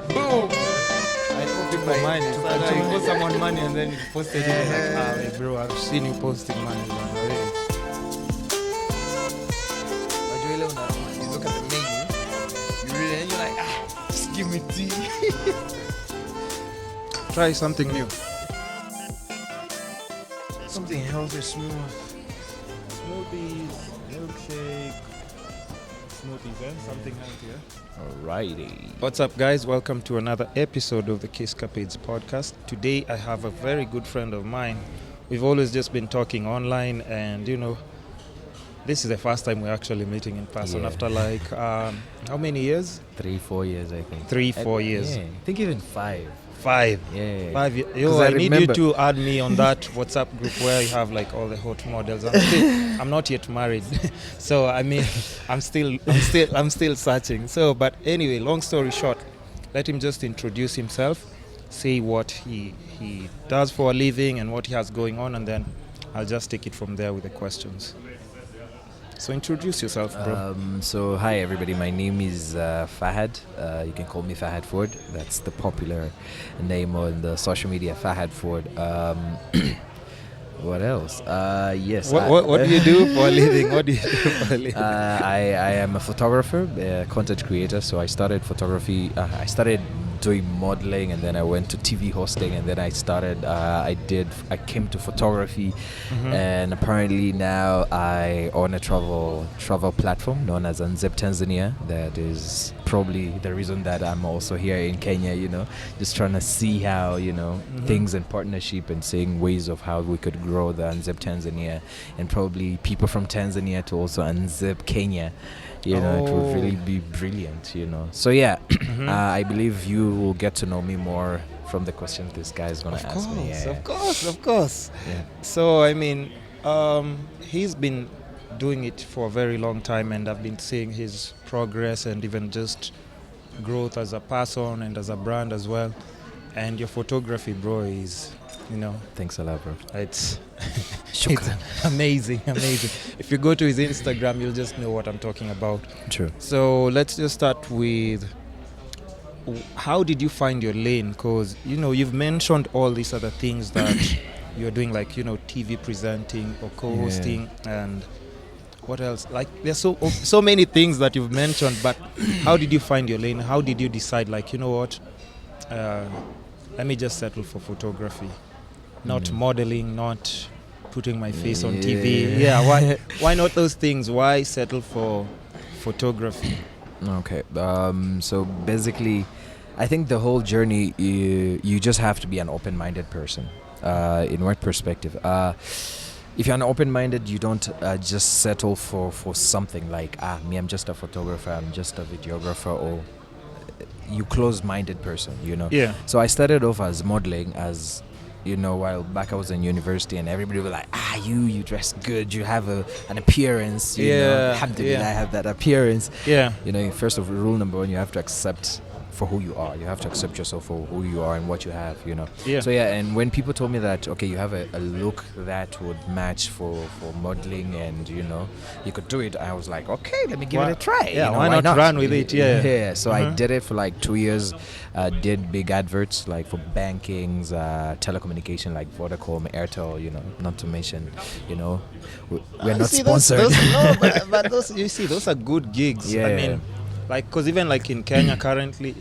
Boom. I know people mine. You post someone money and then you posted it like, hey, bro, I've seen you posting money. Really. But you look at the menu, you read it and you're like, just give me tea. Try something new. Something healthy, smooth. Smoothies, milkshake, something healthier. Alrighty. What's up, guys? Welcome to another episode of the Kiskapades podcast. Today I have a very good friend of mine. We've always just been talking online, and this is the first time we're actually meeting in person after like how many years? 3-4 years, I think. 3-4 years. Yeah, I think even 5. 5. Yeah. 5 years. 'Cause I I need you remember- to add me on that WhatsApp group where you have like all the hot models. I'm not yet married, so I mean, I'm still searching. So, but anyway, long story short, let him just introduce himself, say what he does for a living and what he has going on, and then I'll just take it from there with the questions. So introduce yourself, bro. So hi everybody, my name is Fahad. You can call me Fahad Faud. That's the popular name on the social media, Fahad Faud. What else? Yes. What do you do for a living? What do you do for a living? I am a photographer, content creator. So I started photography. I started doing modeling, and then I went to TV hosting, and then I came to photography, and apparently now I own a travel platform known as Unzipping Tanzania. That is probably the reason that I'm also here in Kenya, just trying to see how, things in partnership and seeing ways of how we could grow the Unzip Tanzania, and probably people from Tanzania to also unzip Kenya. It would really be brilliant, So yeah, I believe you will get to know me more from the questions this guy is going to ask me. Of course. Yeah. So, I mean, he's been doing it for a very long time, and I've been seeing his progress and even just growth as a person and as a brand as well. And your photography, bro, is, Thanks a lot, bro. it's Shukran. amazing. If you go to his Instagram, you'll just know what I'm talking about. True. So let's just start with, how did you find your lane? Because, you've mentioned all these other things that you're doing, like, TV presenting or co-hosting, and what else? Like, there's so many things that you've mentioned, but how did you find your lane? How did you decide, like, what? Let me just settle for photography. Not modeling, not putting my face on TV. Yeah, why not those things? Why settle for photography? Okay. So basically, I think the whole journey, you just have to be an open-minded person. In what perspective? If you're an open-minded, you don't just settle for something like, I'm just a photographer, I'm just a videographer, or you close-minded person, Yeah. So I started off as modeling, as while back I was in university, and everybody was like, you dress good, you have an appearance, Alhamdulillah, I have that appearance. Yeah. First of all, rule number 1, you have to accept for who you are. You have to accept yourself for who you are and what you have, Yeah. So and when people told me that, okay, you have a look that would match for modeling, and you could do it, I was like, okay, let me give it a try. Yeah, why not run with it? Yeah. So I did it for like 2 years. Did big adverts like for bankings, telecommunication like Vodacom, Airtel, not to mention, we're not sponsored. But those are good gigs. Yeah. I mean, like, because even like in Kenya currently,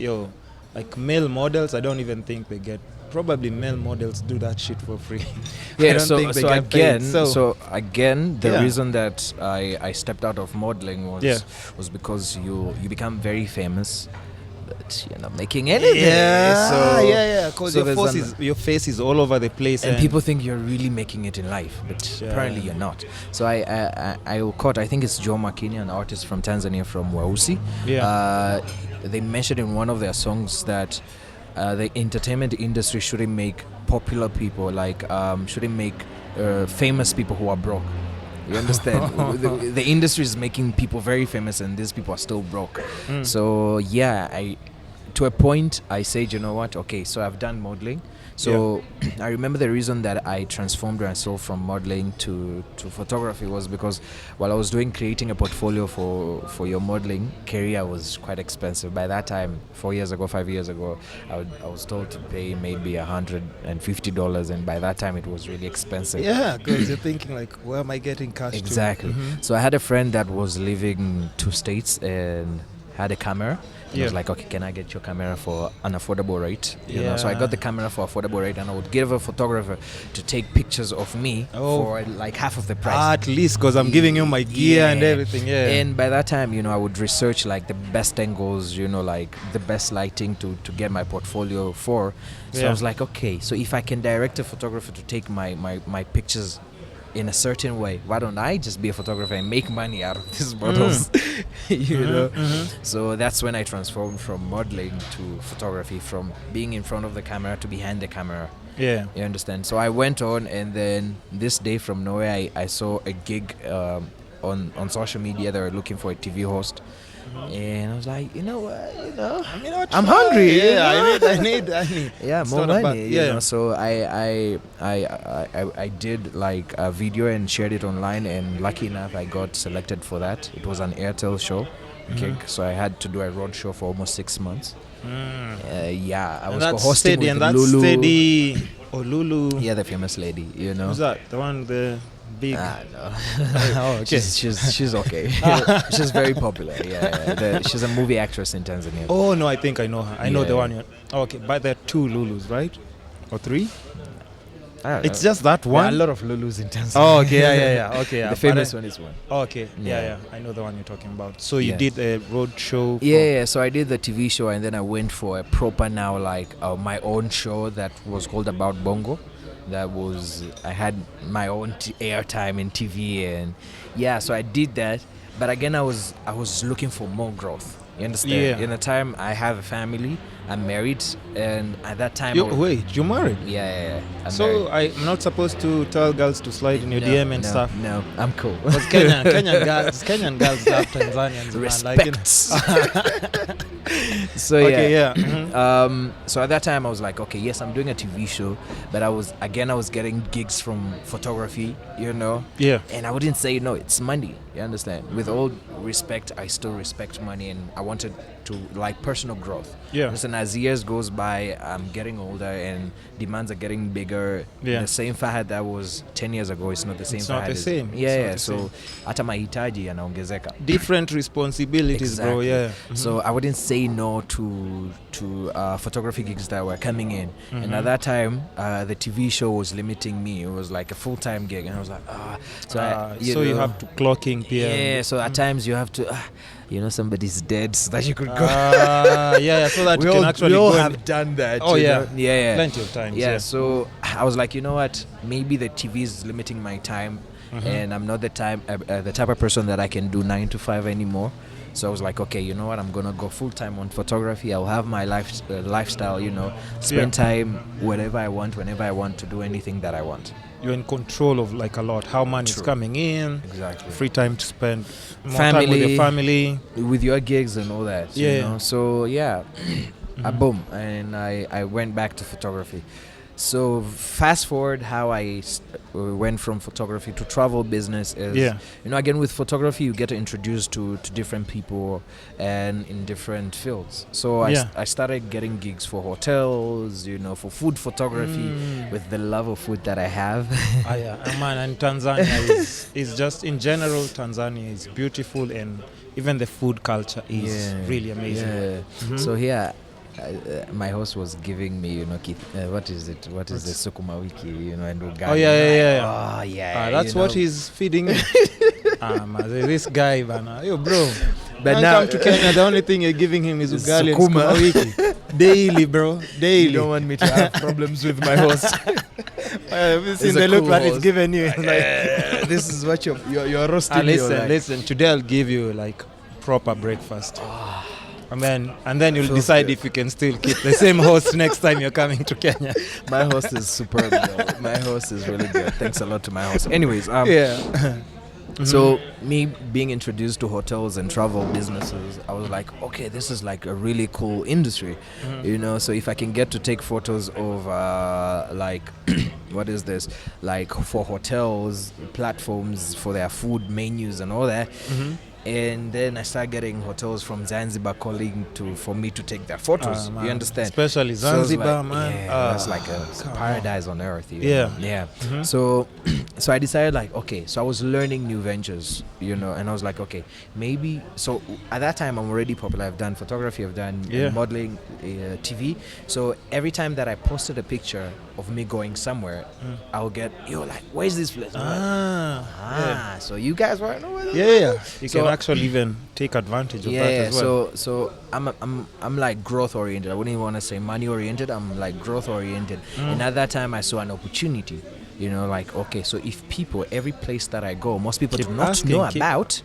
like male models, I don't even think they get. Probably male models do that shit for free. Yeah. I don't think they get paid. So again, the reason that I stepped out of modeling was because you become very famous, but you're not making anything. Yeah. Because So your face is all over the place, and people think you're really making it in life, but apparently you're not. So I caught, I think it's Joe Makini, an artist from Tanzania, from Weusi. Yeah. They mentioned in one of their songs that the entertainment industry shouldn't make popular people, like shouldn't make famous people who are broke. You understand? the industry is making people very famous, and these people are still broke. So to a point, I said, you know what? Okay, so I've done modeling. So I remember the reason that I transformed myself from modeling to photography was because while I was creating a portfolio for your modeling career was quite expensive. By that time, 5 years ago, I was told to pay maybe $150, and by that time it was really expensive. Yeah, because you're thinking like, where am I getting cash to? Exactly. So I had a friend that was living 2 states and had a camera. And I was like, okay, can I get your camera for an affordable rate? You know, so I got the camera for affordable rate, and I would give a photographer to take pictures of me for like half of the price. At least, because I'm giving you my gear and everything. Yeah. And by that time, you know, I would research like the best angles, you know, like the best lighting to get my portfolio for. So I was like, okay, so if I can direct a photographer to take my pictures in a certain way, why don't I just be a photographer and make money out of these models? You know. So that's when I transformed from modeling to photography, from being in front of the camera to behind the camera. Yeah, you understand. So I went on, and then this day from nowhere, I saw a gig on social media. They were looking for a TV host. And I was like, you know what, I'm hungry. Yeah, I need. Yeah, it's more money. Yeah. You know, so I did like a video and shared it online, and lucky enough, I got selected for that. It was an Airtel show, gig, so I had to do a road show for almost 6 months. I was co-hosting with Lulu. Steady. Or Lulu. Yeah, the famous lady. You know. Who's that? The one, the big. No. Oh, okay. She's okay. She's very popular. Yeah. She's a movie actress in Tanzania. Oh no, I think I know her. I know the one. Okay, but there are 2 Lulus, right? Or 3? It's just that one. There are a lot of Lulus in Tanzania. Oh, okay, yeah. Okay, the famous one is one. Okay, yeah. I know the one you're talking about. So you did a road show. So I did the TV show, and then I went for a proper now like my own show that was called About Bongo. I had my own airtime in TV, and so I did that. But again, I was looking for more growth. You understand? Yeah. In the time, I have a family. I'm married, and at that time, you're married? Yeah. So I'm not supposed to tell girls to slide in your DM and stuff? No, I'm cool. Because Kenyan girls love Tanzanians. Respect. So so at that time I was like, okay, yes, I'm doing a TV show, but I was getting gigs from photography, you know. Yeah. And I wouldn't say no, it's money. You understand? With all respect, I still respect money, and I wanted to like personal growth. Yeah. Listen, as years goes by, I'm getting older and demands are getting bigger. Yeah. The same Fahad that was 10 years ago is not the same. It's not Fahad the same. So hata mahitaji yanaongezeka. Different responsibilities, bro. Yeah. So I wouldn't say no to photography gigs that were coming in. And at that time, the TV show was limiting me. It was like a full-time gig, and I was like, you have to clock in PM. Yeah. So at times you have to. Somebody's dead so that you could go. So that you can actually we all go have done that. Oh, yeah. Know? Yeah. Plenty of times. Yeah, so I was like, you know what? Maybe the TV is limiting my time, and I'm not the type of person that I can do 9 to 5 anymore. So I was like, okay, you know what? I'm going to go full-time on photography. I'll have my lifestyle, spend time wherever I want, whenever I want, to do anything that I want. You're in control of like a lot. How money is coming in. Exactly. Free time to spend. More time with your family. With your gigs and all that. You know? So, boom. And I went back to photography. So fast forward how I went from photography to travel business is, again with photography you get introduced to different people and in different fields. So I started getting gigs for hotels, for food photography with the love of food that I have. Man, and Tanzania is just in general, Tanzania is beautiful, and even the food culture is really amazing. So my host was giving me, what is it? What is the sukuma wiki, and ugali. Oh yeah. Oh yeah. That's what he's feeding me. This guy, bana. Yo, bro. But now come to Kenya, the only thing you're giving him is ugali and sukuma wiki. Daily, bro. Daily. You don't want me to have problems with my host. I've seen the look that it's given you. This is what you're roasting. Listen. Today I'll give you like proper breakfast. And then you'll decide if you can still keep the same host next time you're coming to Kenya. My host is superb, though. My host is really good. Thanks a lot to my host. Anyways, So me being introduced to hotels and travel businesses, I was like, okay, this is like a really cool industry, you know. So if I can get to take photos of like what is this, like for hotels, platforms for their food menus and all that. And then I started getting hotels from Zanzibar calling for me to take their photos. You understand? Especially Zanzibar, man. Yeah, that's like a paradise on earth. Yeah. So I decided like, okay. So I was learning new ventures, you know, and I was like, okay, maybe. So at that time, I'm already popular. I've done photography, I've done modeling, TV. So every time that I posted a picture of me going somewhere, I'll get, like, where's this place? So you guys want to know where this is? You can actually even take advantage of that as well. So I'm like growth oriented. I wouldn't even want to say money oriented. I'm like growth oriented. And at that time I saw an opportunity, you know, like, okay, so if people, every place that I go, most people do not know about.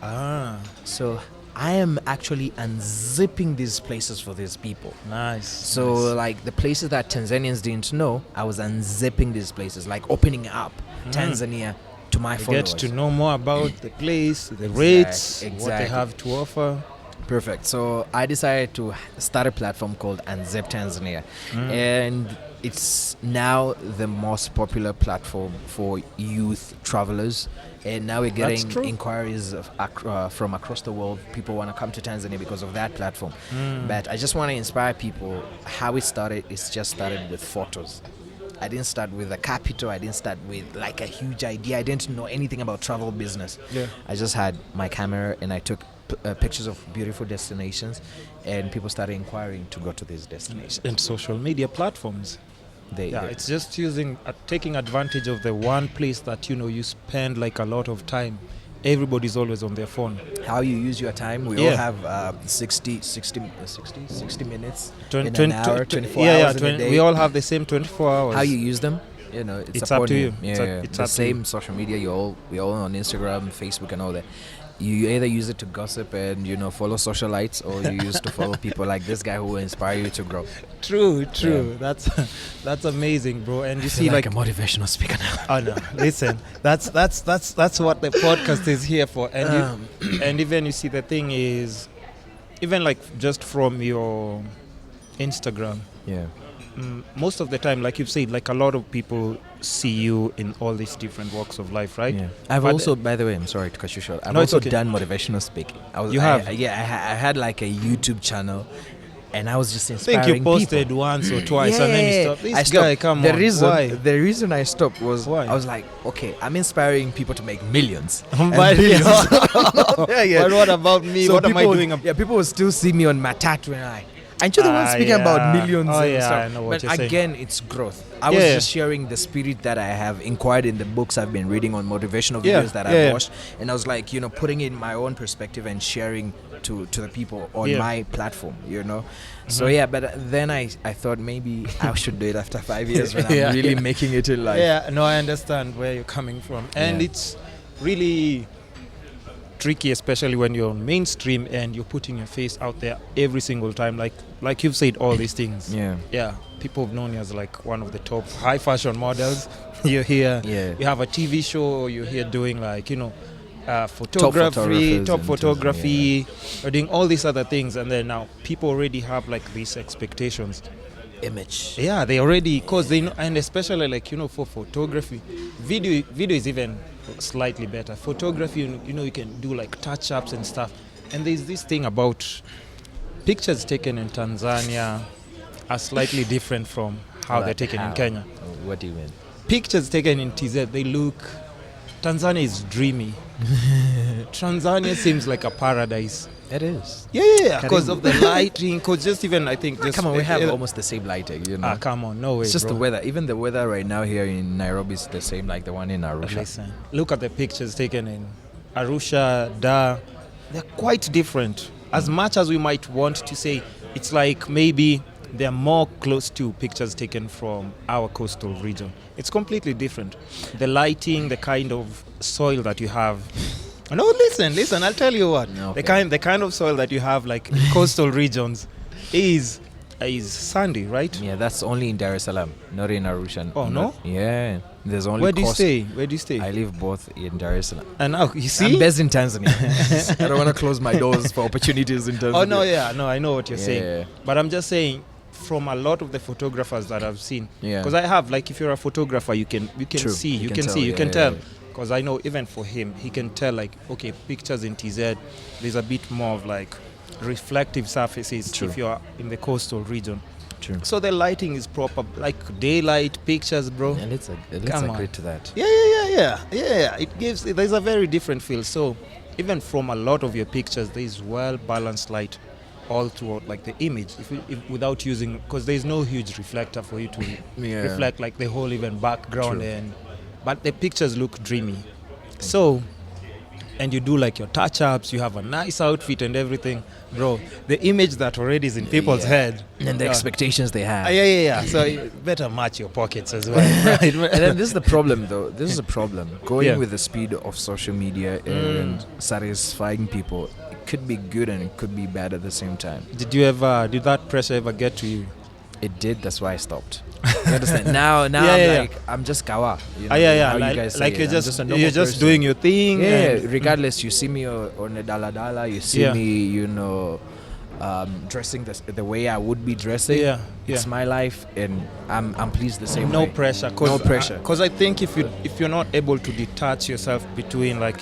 So I am actually unzipping these places for these people. Nice. So like the places that Tanzanians didn't know, I was unzipping these places, like opening up Tanzania to my followers. Get to know more about the place, the rates, what they have to offer. Perfect. So I decided to start a platform called Unzip Tanzania, and it's now the most popular platform for youth travelers. And now we're getting inquiries from across the world. People want to come to Tanzania because of that platform. But I just want to inspire people. How it started, it's just started with photos. I didn't start with a capital. I didn't start with like a huge idea. I didn't know anything about travel business. I just had my camera and I took pictures of beautiful destinations, and people started inquiring to go to these destinations. And social media platforms. It's just taking advantage of the one place that, you know, you spend like a lot of time. Everybody's always on their phone. How you use your time, we all have 60 minutes, 20, an hour, 24 hours in a day. We all have the same 24 hours. How you use them, you know, it's up to you. It's the same social media. We all on Instagram, Facebook and all that. You either use it to gossip and, you know, follow socialites, or you use to follow people like this guy who will inspire you to grow. True. That's amazing, bro. And you see, like a motivational speaker now. Oh no, listen, that's what the podcast is here for. And and even you see, the thing is, even like just from your Instagram, most of the time, like you've said, like a lot of people see you in all these different walks of life, right? I've also, by the way, I'm sorry to cut you short, I've also done motivational speaking. I had like a YouTube channel, and I was just inspiring people. I think you posted people. Once or twice, and then you stopped. I stopped. Why? The reason I stopped was, why? I was like, okay, I'm inspiring people to make millions. But what about me? So what am I doing? People will still see me on Matatu and I. Aren't you the one speaking about millions and stuff? I know what you're saying. Again, it's growth. I was just sharing the spirit that I have inquired in the books I've been reading, on motivational videos that I've watched. And I was like, you know, putting in my own perspective and sharing to the people on my platform, you know. So but then I thought maybe I should do it after 5 years when I'm really making it in life. I understand where you're coming from. And it's really tricky, especially when you're on mainstream and you're putting your face out there every single time, like you've said all these things. People have known you as like one of the top high fashion models. You're here, you have a TV show, or you're here doing like, you know, top photography, or doing all these other things, and then now people already have like these expectations, image. They already, because they know, and especially like, you know, for photography, video is even slightly better. Photography, you know, you can do like touch-ups and stuff. And there's this thing about pictures taken in Tanzania are slightly different from how they're taken in Kenya. What do you mean? Pictures taken in TZ, Tanzania is dreamy. Tanzania seems like a paradise. It is. Because of the lighting, because just even, I think... Come on, we have almost the same lighting, you know. Come on, no way, it's just bro. the weather. Even the weather right now here in Nairobi is the same like the one in Arusha. Listen, look at the pictures taken in Arusha, Dar. They're quite different. As much as we might want to say, it's like maybe they're more close to pictures taken from our coastal region. It's completely different. The lighting, the kind of soil that you have... No, listen, I'll tell you what. Okay. The kind of soil that you have like in coastal regions is is Sunday, right? Yeah, that's only in Dar es Salaam, not in Arusha. Oh, no? Yeah, there's only. Where do you cost- stay? Where do you stay? I live both in Dar es Salaam. And now you see. I'm based in Tanzania. I don't want to close my doors for opportunities in Tanzania. Oh no, yeah, no, I know what you're saying. Yeah. But I'm just saying, from a lot of the photographers that I've seen, Yeah. because I have, like, if you're a photographer, you can True. see, You you can can tell, see, you yeah, can yeah, tell. yeah. Because I know even for him, he can tell, like, okay, pictures in TZ, there's a bit more of like reflective surfaces True. if you're in the coastal region. True. So the lighting is proper, like daylight pictures, bro. And let's Come agree on. to that. Yeah. It gives, there's a very different feel. So even from a lot of your pictures, there's well balanced light all throughout, like the image, if without using, because there's no huge reflector for you to reflect like the whole even background. True. But the pictures look dreamy. So, and you do like your touch-ups, you have a nice outfit and everything, bro. The image that already is in people's head, And the expectations they have. yeah. So you better match your pockets as well. Right? And then this is the problem, though. This is a problem. Going Yeah. with the speed of social media and satisfying people, it could be good and it could be bad at the same time. Did that pressure ever get to you? It did. That's why I stopped. You understand? Now Yeah, I'm yeah, like, I'm just kawa. You know, Yeah. how Like, you guys say like it. you're I'm just a normal you're just person. doing your thing. Yeah, and- regardless, you see me on a dala, you see Yeah. me, dressing the way I would be dressing. Yeah. It's my life, and I'm pleased the same No way. pressure. No pressure. Because I think if you're not able to detach yourself between, like,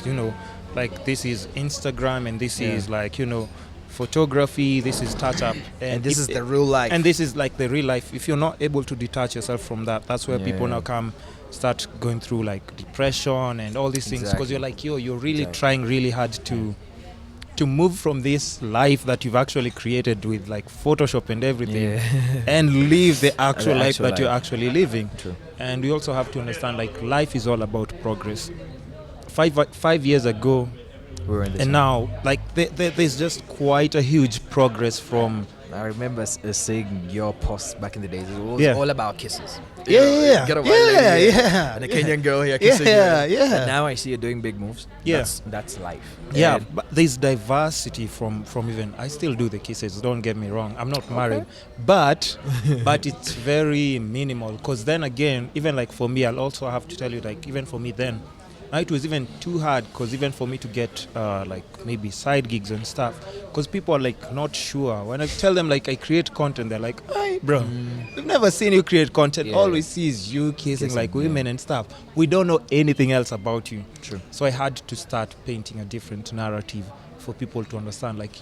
like this is Instagram and this Yeah. is like, photography, this is touch up, And this if- is the real life. and this is like the real life. If you're not able to detach yourself from that, that's where people Yeah. now start going through like depression and all these things, because Exactly. you're like, you're really Exactly. trying really hard to move from this life that you've actually created with like Photoshop and everything, Yeah. and live the actual life actual that you're life. actually living. True. And we also have to understand, like, life is all about progress. 5 years ago We're in the and same. now, like, there's just quite a huge progress from. I remember seeing your posts back in the days. It was Yeah. all about kisses. Yeah. Get a white lady here, Yeah. and a Kenyan girl here kissing Yeah, you. yeah. And now I see you doing big moves. Yeah. That's life. Yeah, And but there's diversity from even. I still do the kisses. Don't get me wrong. I'm not married, but it's very minimal. Because then again, even like for me, I'll also have to tell you, like, even for me then, it was even too hard. Because even for me to get like maybe side gigs and stuff, because people are like not sure. When I tell them like I create content, they're like, "Hey, bro, we've never seen you create content. Yeah. All we see is you kissing like women and stuff. We don't know anything else about you." True. So I had to start painting a different narrative for people to understand, like,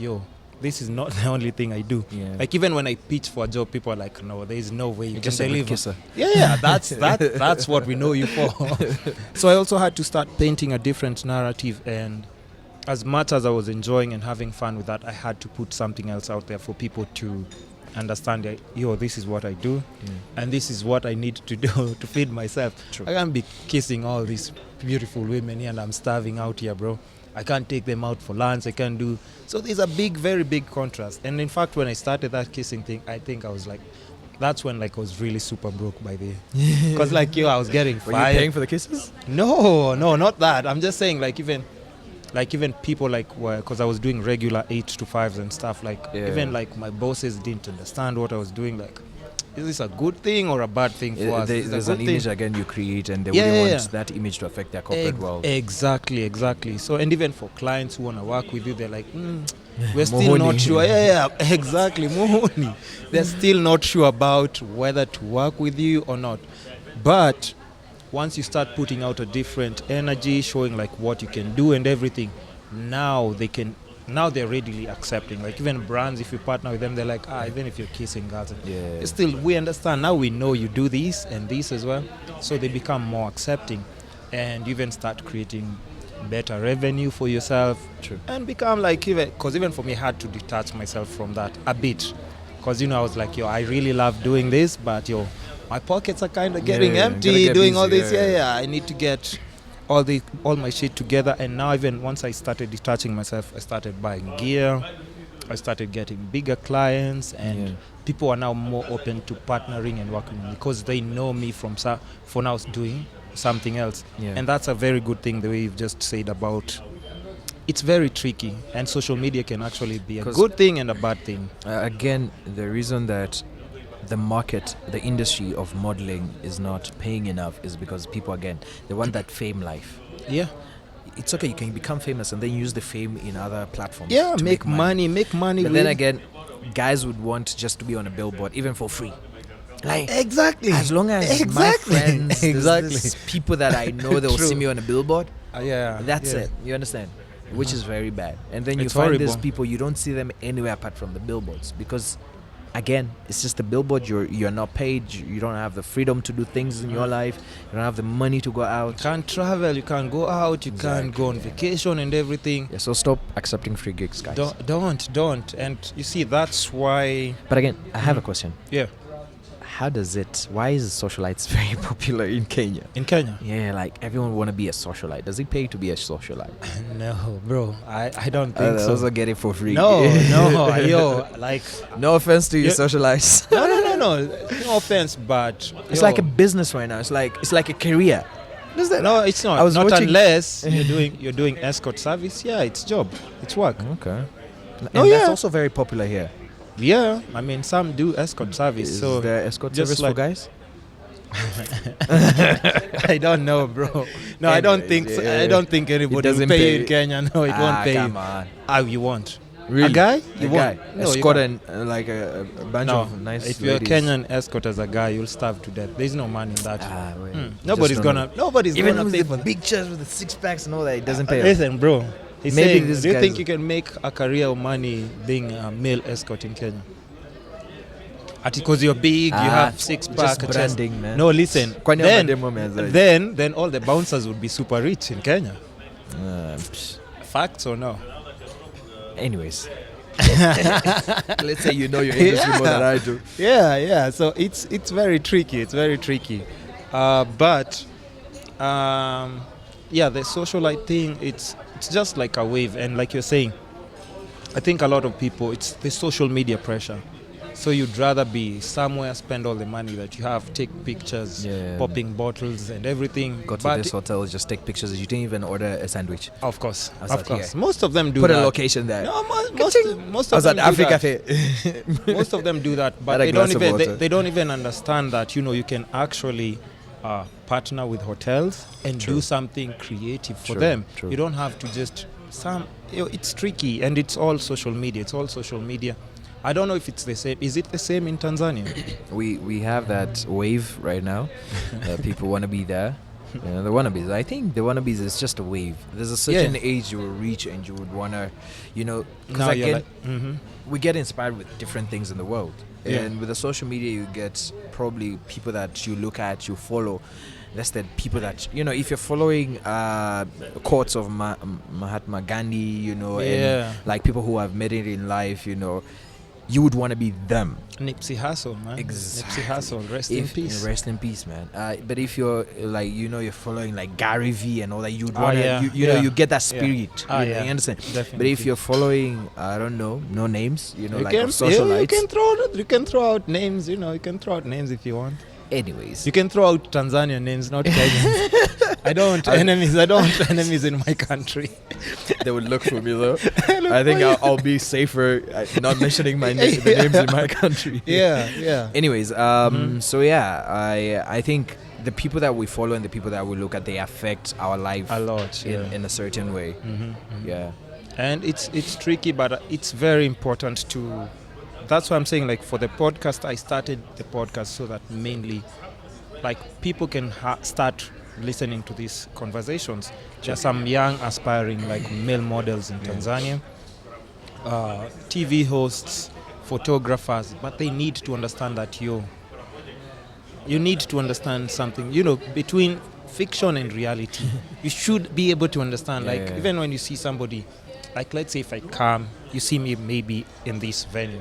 this is not the only thing I do. Yeah. Like, even when I pitch for a job, people are like, no, there is no way you You're can just a good deliver. kisser. Yeah, that's what we know you for. So I also had to start painting a different narrative, and as much as I was enjoying and having fun with that, I had to put something else out there for people to understand that, this is what I do, and this is what I need to do to feed myself. True. I can't be kissing all these beautiful women here and I'm starving out here, bro. I can't take them out for lunch. I can't do. So there's a very big contrast. And in fact, when I started that kissing thing, I think I was like, that's when like I was really super broke by the, because like I was getting Were you fired. paying for the kisses? No, not that. I'm just saying, like, even people like, because I was doing regular 8 to 5s and stuff, like, Yeah. even like my bosses didn't understand what I was doing. Like, is this a good thing or a bad thing for us? Is this a There's good an thing? image again you create, and they Yeah, wouldn't yeah, want yeah. that image to affect their corporate world. Exactly. So, and even for clients who want to work with you, they're like, we're still Mohoni. not sure. Yeah, exactly. Mohoni. They're still not sure about whether to work with you or not. But once you start putting out a different energy, showing like what you can do and everything, now they're readily accepting. Like, even brands, if you partner with them, they're like, even if you're kissing girls, Yeah. still we understand. Now we know you do this and this as well. So they become more accepting, and you even start creating better revenue for yourself. True. And become like, because even for me, I had to detach myself from that a bit, because I was like, I really love doing this, but my pockets are kind of getting Yeah, empty gotta get doing all busy, this. yeah. I need to get all my shit together. And now, even once I started detaching myself, I started buying gear, I started getting bigger clients, and people are now more open to partnering and working with me because they know me for now doing something else. Yeah. And that's a very good thing, the way you've just said about it's very tricky, and social media can actually be a 'Cause- good thing and a bad thing. Again, the reason that the market, the industry of modeling is not paying enough is because people, again, they want that fame life. Yeah. It's okay, you can become famous and then use the fame in other platforms. Yeah, to make money. But then again, guys would want just to be on a billboard, even for free. Like, exactly. as long as Exactly. my friends, Exactly. there's people that I know, they'll see True. me on a billboard. Yeah. That's yeah. it. You understand? Which is very bad. And then you It's find these horrible. people, you don't see them anywhere apart from the billboards, because again, it's just a billboard. You're not paid. You don't have the freedom to do things in your life. You don't have the money to go out. You can't travel, you can't go out, you can't go on vacation and everything. Yeah, so stop accepting free gigs, guys. Don't. And you see, that's why. But again, I have a question. Yeah. Why is socialites very popular in Kenya? In Kenya. Yeah, like everyone want to be a socialite. Does it pay to be a socialite? No, bro. I don't think so. Also get it for free. No, yo, like. No offense to you Yeah. socialites. No offense, but It's yo, like a business right now. It's like a career. Does that? no, it's not. I was Not watching- unless you're doing escort service. Yeah, it's job. It's work. Okay. Oh, And that's yeah. also very popular here. Yeah, I mean some do escort service. Is So there escort just service for like- guys? I don't know, bro. No, I don't think. Anyways, So. yeah. I don't think anybody will doesn't pay pay. you in Kenya. No, it won't pay Come you. on. Ah, you won't. Really? A guy? A You guy. won't. No, you Escort can't. and like a bunch No, of nice if you're a ladies. Kenyan escort as a guy, you'll starve to death. There's no money in that. Wait. Nobody's Just gonna. Nobody's Even gonna with pay the for that. big chest with the six packs and all that, it doesn't pay. Listen, bro. He's Maybe saying, this do you guy's- think you can make a career of money being a male escort in Kenya? Because you're big, you have six pack, just a chest. branding, man. No, listen. Kwani Then, mademo wameanzaje? then all the bouncers would be super rich in Kenya. Facts or no? Anyways, let's say you know your industry more than I do. Yeah. So it's very tricky. It's very tricky. But the socialite thing, it's just like a wave. And like you're saying, I think a lot of people, it's the social media pressure. So you'd rather be somewhere, spend all the money that you have, take pictures, Yeah. popping bottles and everything. Go to But this hotel, just take pictures. You didn't even order a sandwich. of course, I was of out course. here. Most of them do Put that. a location there. No, most I of was them at do Africa that. Cafe. Most of them do that, but Had a they don't glass of even water. they don't even understand that you can actually partner with hotels and True. do something creative for True, them. true. You don't have to just it's tricky, and it's all social media. It's all social media. I don't know if it's the same. Is it the same in Tanzania? We have that wave right now. People want to be there. The wannabes. I think the wannabes is just a wave. There's a certain age you will reach and you would want to, because Now you're again, like, we get inspired with different things in the world. Yeah. And with the social media, you get probably people that you look at, you follow. That's the people that, if you're following quotes of Mahatma Gandhi, and like people who have made it in life, you would want to be them. Nipsey Hussle, man. Exactly. Nipsey Hussle, rest in peace. Rest in peace, man. But if you're like, you're following like Gary V and all that, you'd Ah, want to, yeah, you get that yeah. spirit. Ah, you yeah. understand? Definitely. But if you're following, I don't know, no names, you like can, of socialites. you can throw out names. You can throw out names if you want. Anyways, You can throw out Tanzanian names, not Kenyan. I don't want enemies in my country. they would look for me though. I think I'll be safer not mentioning the names in my country. Yeah. Anyways, so yeah, I think the people that we follow and the people that we look at, they affect our life A lot, in a certain way. Yeah. And it's tricky, but it's very important to. That's why I'm saying, like, for the podcast, I started the podcast so that mainly, like, people can start listening to these conversations. There's some young aspiring, like, male models in Tanzania, TV hosts, photographers, but they need to understand that you need to understand something, between fiction and reality. You should be able to understand, even when you see somebody, like, let's say if I come, you see me maybe in this venue.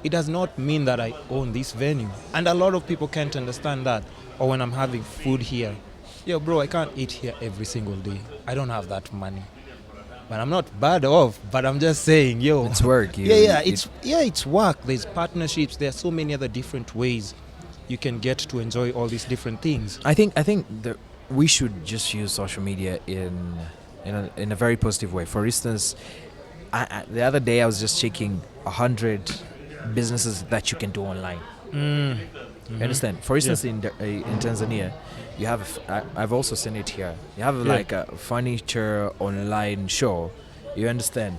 It does not mean that I own this venue. And a lot of people can't understand that. Or when I'm having food here, bro, I can't eat here every single day. I don't have that money. But I'm not bad off, but I'm just saying, it's work. It's work. There's partnerships. There are so many other different ways you can get to enjoy all these different things. I think that we should just use social media in in a very positive way. For instance, the other day I was just checking 100 businesses that you can do online. You understand? For instance, in Tanzania, you have I've also seen it here. You have like a furniture online show. You understand?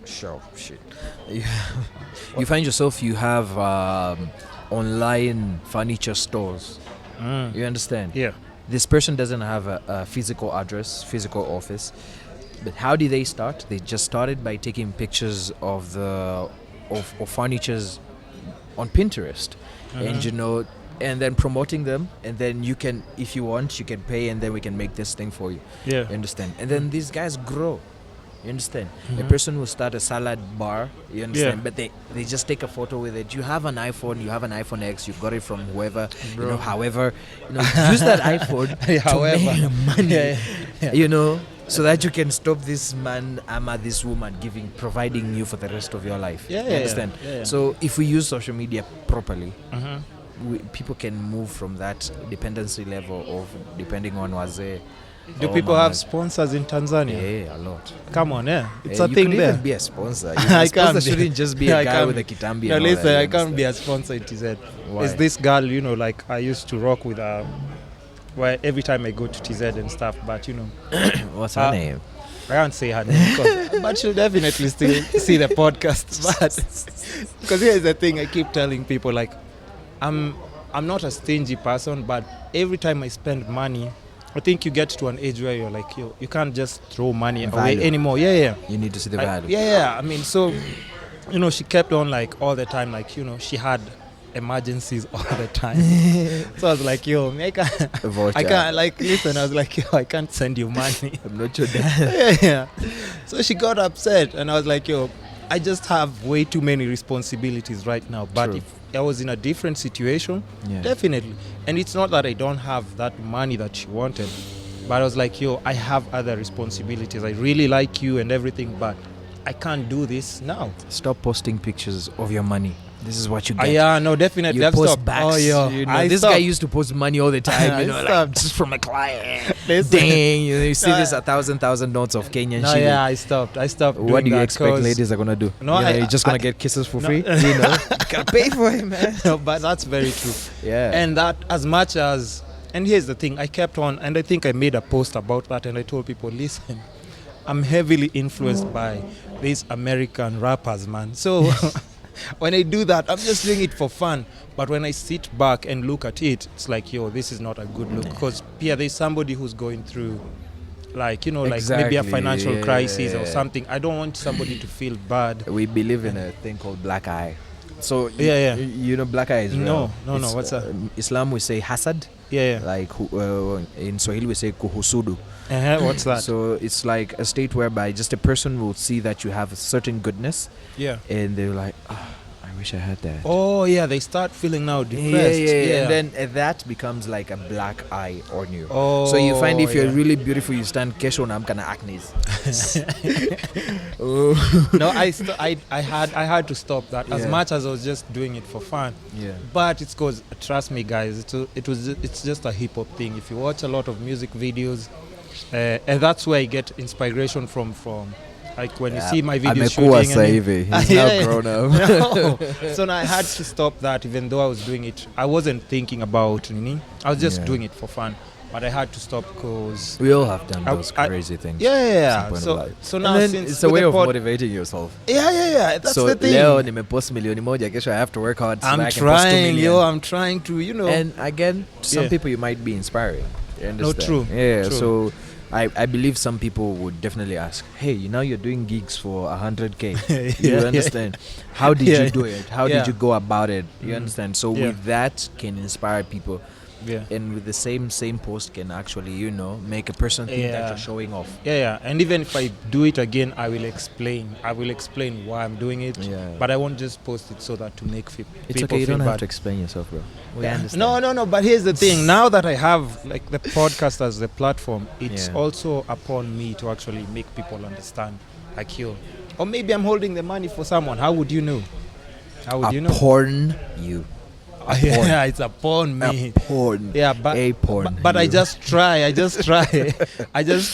Show shit. You find yourself. You have online furniture stores. You understand? Yeah. This person doesn't have a physical address, physical office. But how did they start? They just started by taking pictures of furnitures on Pinterest, and and then promoting them, and then you can, if you want, you can pay, and then we can make this thing for you. Yeah. You understand? And then these guys grow. You understand? A person will start a salad bar. You understand? Yeah. But they just take a photo with it. You have an iPhone. You have an iPhone X. You got it from whoever. Bro. However, use that iPhone to make money. So that you can stop this man, this woman providing you for the rest of your life. Yeah, you understand? Yeah. So if we use social media properly, people can move from that dependency level of depending on wazee. Do people have sponsors in Tanzania? Yeah, a lot. Come on, it's a you thing could there. even be a sponsor. I A sponsor can't shouldn't just be a guy with a kitambi. No, and all listen, that, I you can't be a understand? sponsor in TZ. Why? It's this girl, like I used to rock with where every time I go to TZ and stuff, but What's her name? I can't say her name, but she'll definitely still see the podcast. But because here's the thing, I keep telling people, like, I'm not a stingy person, but every time I spend money, I think you get to an age where you're like, you can't just throw money away anymore. Yeah. You need to see the value. Yeah. I mean, so, she kept on like all the time, like, she had emergencies all the time. So I was like, I can't, like, listen, I was like, I can't send you money. I'm not your dad. Yeah. So she got upset, and I was like, I just have way too many responsibilities right now. But True. if I was in a different situation, definitely. And it's not that I don't have that money that she wanted, but I was like, I have other responsibilities. I really like you and everything, but I can't do this now. Stop posting pictures of your money. This is what you get. No, definitely. You I've post stopped. backs. This guy used to post money all the time. Like, just from a client. Dang, you see this 1,000 notes of Kenyan shilling. Yeah, I stopped. What do you expect ladies are gonna do? No, you're just gonna get kisses for free. You gotta pay for it, man. No, but that's very true. Yeah. And that, as much as, and here's the thing, I kept on, and I think I made a post about that, and I told people, listen, I'm heavily influenced by these American rappers, man. So when I do that, I'm just doing it for fun. But when I sit back and look at it, it's like, this is not a good look. Because there's somebody who's going through, like, like maybe a financial crisis or something. I don't want somebody to feel bad. We believe in a thing called black eye. So you know black eye is real. No, it's, what's that? Islam we say hasad. Yeah. Like in Swahili we say kuhusudu. What's that? So it's like a state whereby just a person will see that you have a certain goodness. Yeah. And they're like, I wish I had that. Oh yeah, they start feeling now depressed. Yeah. And then that becomes like a black eye on you. Oh. So you find if you're really beautiful, you stand kesho na amka na acne. No, I had to stop that as much as I was just doing it for fun. Yeah. But it's because, trust me, guys, it's just a hip hop thing. If you watch a lot of music videos, and that's where I get inspiration from. Like when you see my videos shooting, he's now grown up. No. So now I had to stop that, even though I was doing it. I wasn't thinking about I was just doing it for fun. But I had to stop because we all have done those crazy things. Yeah. So now it's a way of motivating yourself. Yeah. That's so the thing. Leo nimepost milioni moja, kesho I have to work hard. I'm trying to, And again, to some people you might be inspiring. You understand? No, true. Yeah. True. So I believe some people would definitely ask, hey, now you're doing gigs for 100K. You understand? How did you do it? How did you go about it? You understand? So with that can inspire people. Yeah. And with the same post can actually, make a person think that you're showing off. Yeah. And even if I do it again, I will explain why I'm doing it. Yeah. But I won't just post it so that to make people feel bad. It's okay, you don't have to explain yourself, bro. We understand. No. But here's the thing. Now that I have like the podcast as the platform, it's also upon me to actually make people understand, like you. Or maybe I'm holding the money for someone. How would you know? Upon you. a porn. Yeah, it's upon me. A porn. Yeah, but A porn. but I just try. I just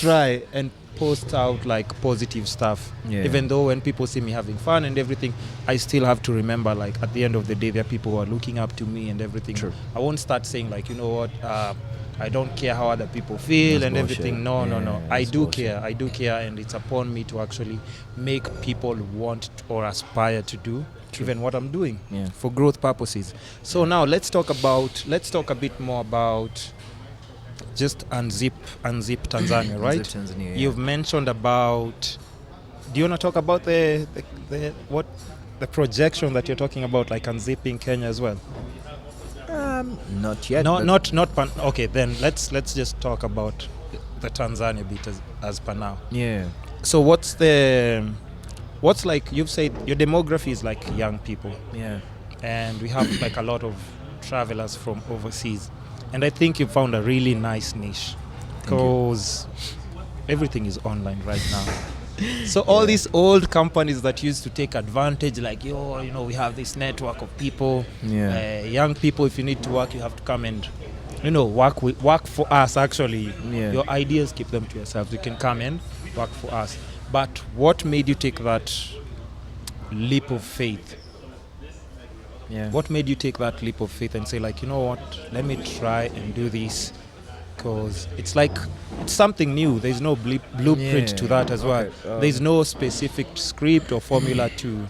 try and post out like positive stuff. Yeah. Even though when people see me having fun and everything, I still have to remember, like, at the end of the day, there are people who are looking up to me and everything. True. I won't start saying, like, you know what, I don't care how other people feel That's and bullshit. everything. No. I that's do bullshit. care. I do care, and it's upon me to actually make people want or aspire to do even what I'm doing Yeah. for growth purposes. So now let's talk a bit more about just unzip Tanzania, right? Unzip Tanzania, yeah. You've mentioned about. Do you want to talk about the projection that you're talking about, like unzipping Kenya as well? Not yet. No, but not okay. Then let's just talk about the Tanzania bit as per now. Yeah. So what's like, you've said your demography is like young people, Yeah. and we have like a lot of travelers from overseas, and I think you found a really nice niche because everything is online right now. So all these old companies that used to take advantage, like, we have this network of people, Yeah. young people, if you need to work, you have to come and, work for us, actually. Yeah. Your ideas, keep them to yourselves. You can come and work for us. But what made you take that leap of faith? Yeah. What made you take that leap of faith and say, like, you know what, let me try and do this? Because it's like, it's something new. There's no blueprint to that as well. Okay, There's no specific script or formula to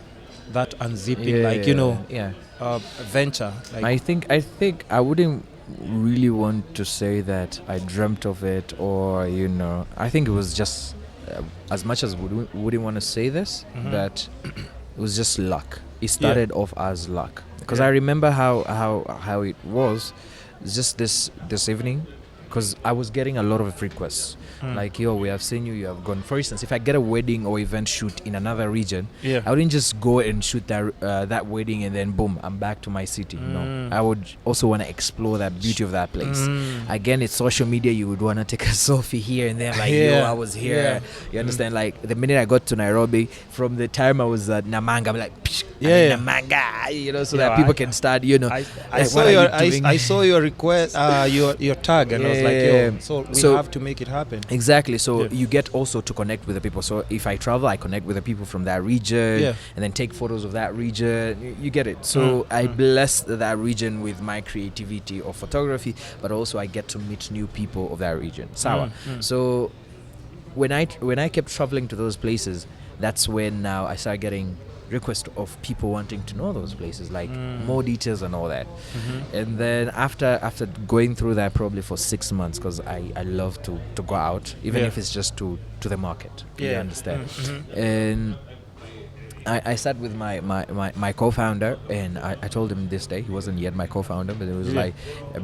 that unzipping, venture. Like, I think I wouldn't really want to say that I dreamt of it, or I think it was just as much as wouldn't want to say this, that it was just luck. It started off as luck, because I remember how it was. Just this evening, because I was getting a lot of requests, like, we have seen you have gone. For instance, if I get a wedding or event shoot in another region, I wouldn't just go and shoot that wedding and then boom, I'm back to my city. No, I would also want to explore that beauty of that place. Again, it's social media. You would want to take a selfie here and then, like, I was here. You understand? Like, the minute I got to Nairobi, from the time I was at Namanga, I'm like, Namanga, so that people can start, I saw your request, your tag, and I was like, so we have to make it happen. Exactly. So you get also to connect with the people. So if I travel, I connect with the people from that region, and then take photos of that region. You get it. So I bless that region with my creativity of photography, but also I get to meet new people of that region. Sawa. So when I kept traveling to those places, that's when now I started getting request of people wanting to know those places, like more details and all that. And then after going through that probably for 6 months, because I love to go out, even if it's just to the market. You understand? And I sat with my co-founder, and I told him this day. He wasn't yet my co-founder, but it was like,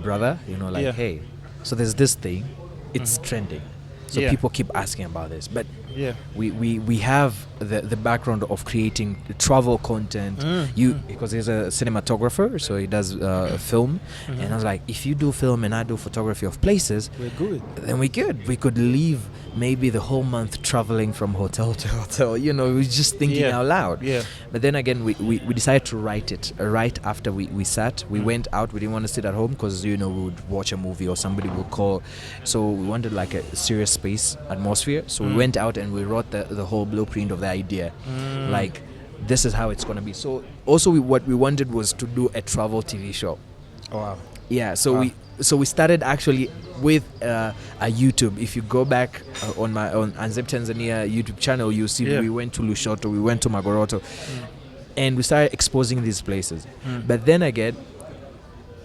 brother, hey, so there's this thing, it's trending. So people keep asking about this, but we have the background of creating travel content. Because he's a cinematographer, so he does film. And I was like, if you do film and I do photography of places, we're good. Then we could leave maybe the whole month traveling from hotel to hotel. We were just thinking out loud. But then again, we decided to write it right after we sat. We went out. We didn't want to sit at home because we would watch a movie or somebody would call. So we wanted like a serious space atmosphere. So we went out and we wrote the whole blueprint of the idea. Like, this is how it's going to be. So also what we wanted was to do a travel TV show. Oh, wow. Yeah, so we started actually with a YouTube. If you go back on Unzip Tanzania YouTube channel, you see we went to Lushoto, we went to Magoroto, and we started exposing these places. But then again,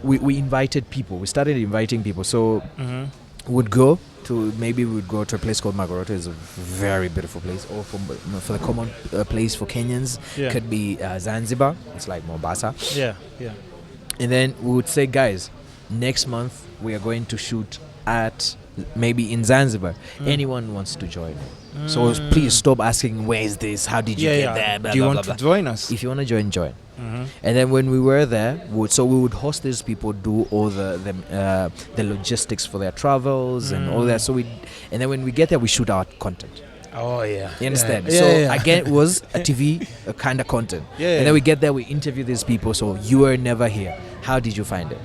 we invited people. We started inviting people. So we would go to a place called Magoroto. It's a very beautiful place. Or for the common place for Kenyans, could be Zanzibar. It's like Mombasa. And then we would say, guys, next month we are going to shoot at maybe in Zanzibar. Anyone wants to join? So please stop asking, where is this? How did you get there? Blah, do you blah, want blah, to blah. join us? If you want to join. And then when we were there, we would host these people, do all the logistics for their travels and all that. And then when we get there, we shoot our content. Oh yeah. You understand? Yeah. So Yeah, yeah. again, it was a TV kind of content. Yeah. And then we get there, we interview these people. So you were never here. How did you find it?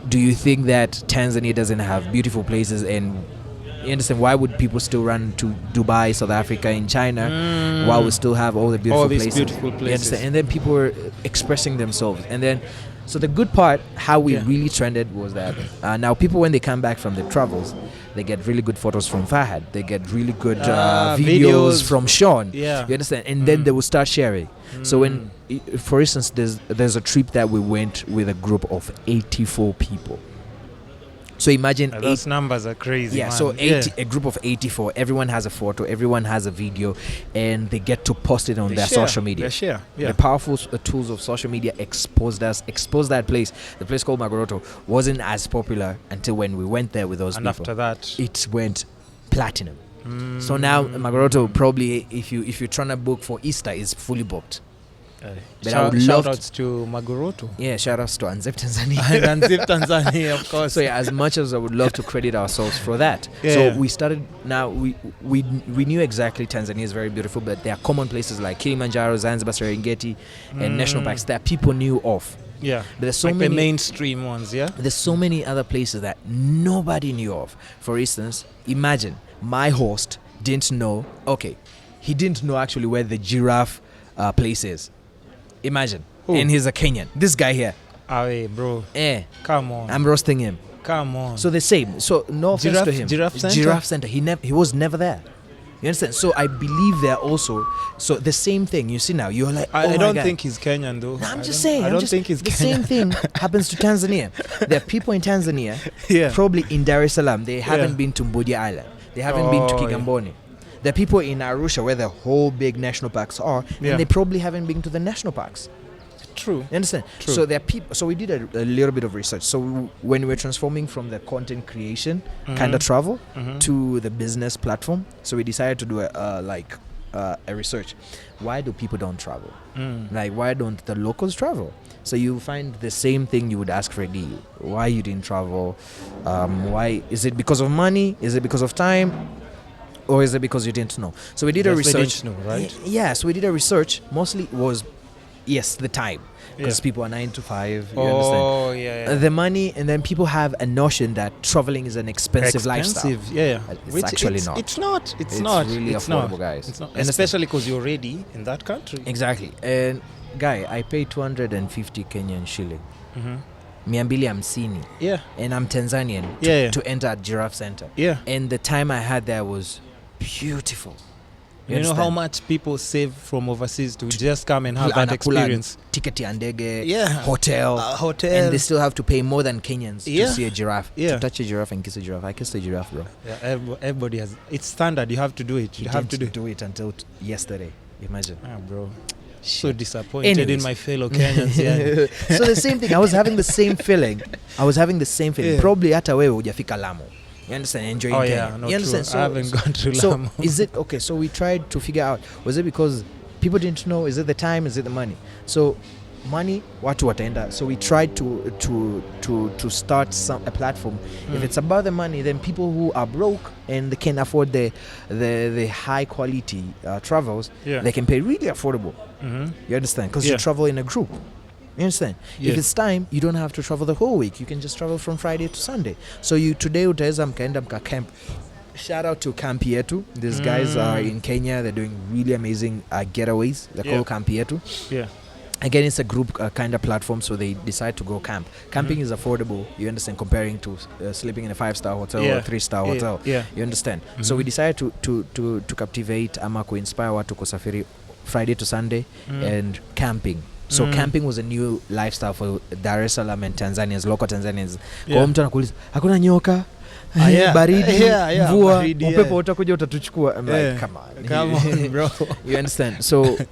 Do you think that Tanzania doesn't have beautiful places? And you understand, why would people still run to Dubai, South Africa, and China while we still have all the beautiful All these places? beautiful You places. understand? And then people were expressing themselves. And then, so the good part, how we Yeah. really trended was that now people, when they come back from their travels, they get really good photos from Fahad. They get really good videos videos. from Sean. Yeah. You understand? And then they will start sharing. So when, for instance, there's a trip that we went with a group of 84 people. So imagine Those numbers are crazy. yeah, man. so 80, a group of 84, everyone has a photo, everyone has a video, and they get to post it on They their share, social media. They share. Yeah. The powerful tools of social media exposed that place. The place called Magoroto wasn't as popular until when we went there with those And people. after that, It went platinum. So now Magoroto, probably if you're trying to book for Easter, is fully booked. But I would love shout to- outs to Magoroto. Yeah, shout outs to Unzipping Tanzania. And Unzip Tanzania, of course. So yeah, as much as I would love to credit ourselves for that, Yeah. so we started. Now we knew exactly Tanzania is very beautiful, but there are common places like Kilimanjaro, Zanzibar, Serengeti, and national parks that people knew of. Yeah. But there's so Like many the mainstream ones, yeah? There's so many other places that nobody knew of. For instance, imagine my host didn't know. Okay, he didn't know actually where the giraffe place is. Imagine, Who? and he's a Kenyan. This guy here, Hey, bro. Come on. I'm roasting him. Come on. So the same. So no offense to him. Giraffe Center? Giraffe Center. He was never there. You understand? So I believe there also. So the same thing. You see now, you're like, I my don't God. think he's Kenyan, though. No, I'm I just don't- saying. I don't think he's the Kenyan. same thing happens to Tanzania. There are people in Tanzania, Yeah. probably in Dar es Salaam, they haven't Yeah. been to Mbudia Island. They haven't been to Oh, yeah. Kigamboni. There are people in Arusha where the whole big national parks are, Yeah. and they probably haven't been to the national parks. True. You understand? True. So there are people. So we did a little bit of research. So when we were transforming from the content creation kind of travel to the business platform, so we decided to do a research. Why do people don't travel? Like, why don't the locals travel? So you find the same thing you would ask Freddie. Why you didn't travel? Why? Is it because of money? Is it because of time? Or is it because you didn't know? So we did a Yes, they research. didn't know, right? Yeah, so we did a research. Mostly was, yes, the time. Because Yeah. people are 9 to 5. You understand? Oh, yeah. The money, and then people have a notion that traveling is an expensive lifestyle. Yeah. It's actually not. It's not. It's not. really it's affordable, not. guys. It's not. Understand? Especially because you're already in that country. Exactly. And guy, I paid 250 Kenyan shilling. Miambili hamsini. Yeah. And I'm Tanzanian Yeah. to enter at Giraffe Center. Yeah. And the time I had there was beautiful. You know how understand? much people save from overseas to just come and have that Anakula experience. Ticket ya ndege, Yeah. hotel. Hotel. And they still have to pay more than Kenyans Yeah. to see a giraffe. Yeah. To touch a giraffe and kiss a giraffe. I kissed a giraffe, bro. Yeah, everybody has. It's standard. You have to do it. You have to do it. it until yesterday. Imagine. Bro. So disappointed Anyways. in my fellow Kenyans. Yeah. So the same thing. I was having the same feeling. Yeah. Probably hata wewe hujafika Lamu. You understand? Enjoying Oh Kenya. yeah, no, You true. understand? I haven't gone to So Lamu. is it okay? So we tried to figure out, was it because people didn't know? Is it the time? Is it the money? So money, watu wataenda. So we tried to start a platform. If it's about the money, then people who are broke and they can afford the high quality travels, Yeah. they can pay really affordable. You understand? Because you Yeah. travel in a group. You understand? Yeah. If it's time, you don't have to travel the whole week. You can just travel from Friday to Sunday. So you today utaweza mkaenda mka camp. Shout out to Camp Yetu. These guys are in Kenya. They're doing really amazing getaways. They're called Camp Yetu. Yeah. Again, it's a group kind of platform, so they decide to go camp. Camping is affordable, you understand, comparing to sleeping in a 5-star hotel or a 3-star hotel. Yeah. You understand? So we decided to captivate ama inspire watu kusafiri Friday to Sunday and camping. So camping was a new lifestyle for Dar es Salaam and Tanzanians, local Tanzanians. Kwa mtu anakuuliza, hakuna nyoka? Baridi, mvua, upepo utakuja utatuchukua. I'm like, come on, bro. You understand?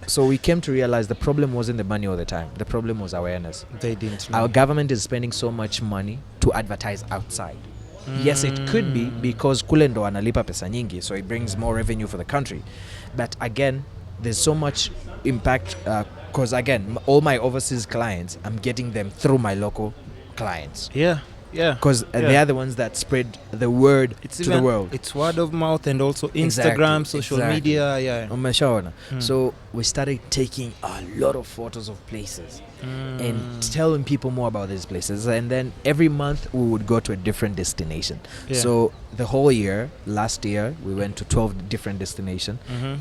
So we came to realize the problem wasn't the money all the time. The problem was awareness. They didn't know. Our government is spending so much money to advertise outside. Yes, it could be because kule ndo analipa pesa nyingi, so it brings more revenue for the country. But again, there's so much impact because again, all my overseas clients, I'm getting them through my local clients. Yeah. Yeah. Because they are the ones that spread the word to the world. It's word of mouth, and also Exactly, Instagram, social media. Yeah. Umeshaona. So we started taking a lot of photos of places and telling people more about these places, and then every month we would go to a different destination. So the whole year, last year we went to 12 different destinations.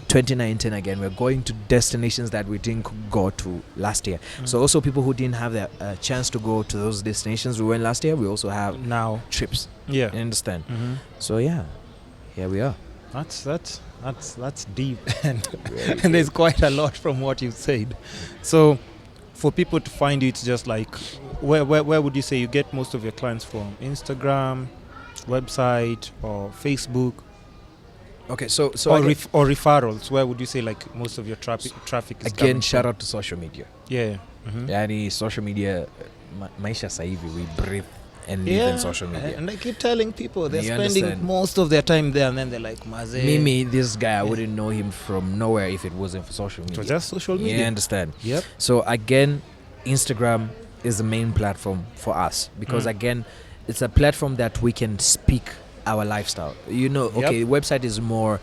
2019 again, we're going to destinations that we didn't go to last year. So also people who didn't have the chance to go to those destinations we went last year, we also have now trips. Yeah. You understand? So yeah, here we are. That's deep, and there's quite a lot from what you've said. So for people to find you, it's just like, where would you say you get most of your clients from? Instagram, website, or Facebook? Okay, so or referrals. Where would you say like most of your traffic is again? coming Shout from? out to social media. Yeah. Yani social media, maisha sasa hivi, we breathe and live in social media. And I keep telling people they're You spending understand? most of their time there, and then they're like, Maze. Mimi, this guy, I wouldn't know him from nowhere if it wasn't for social media. So just social media. You understand? Yep. So again, Instagram is the main platform for us because again, it's a platform that we can speak our lifestyle. You know, okay, website is more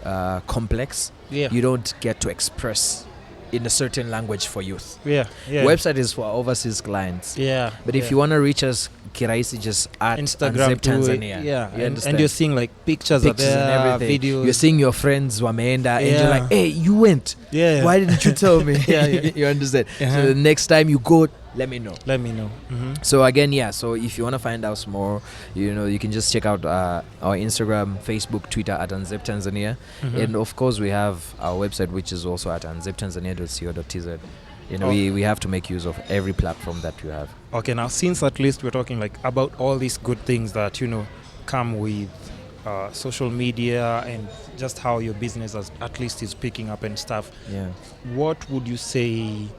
complex. Yeah. You don't get to express in a certain language for youth. Yeah. Website is for overseas clients. Yeah. But if you want to reach us, Kiraisi, just at Instagram Unzip Tanzania. Yeah. You And you're seeing like pictures are there, and everything. videos. You're seeing your friends wameenda and you're like, hey, you went. Yeah. Why didn't you tell me? Yeah. You understand? So the next time you go, let me know. So again, so if you want to find out more, you know, you can just check out our Instagram, Facebook, Twitter at Unzip Tanzania. And of course we have our website, which is also at unziptanzania.co.tz. You know, we have to make use of every platform that you have. Okay, now since at least we're talking like about all these good things that, you know, come with social media and just how your business at least is picking up and stuff. Yeah. What would you say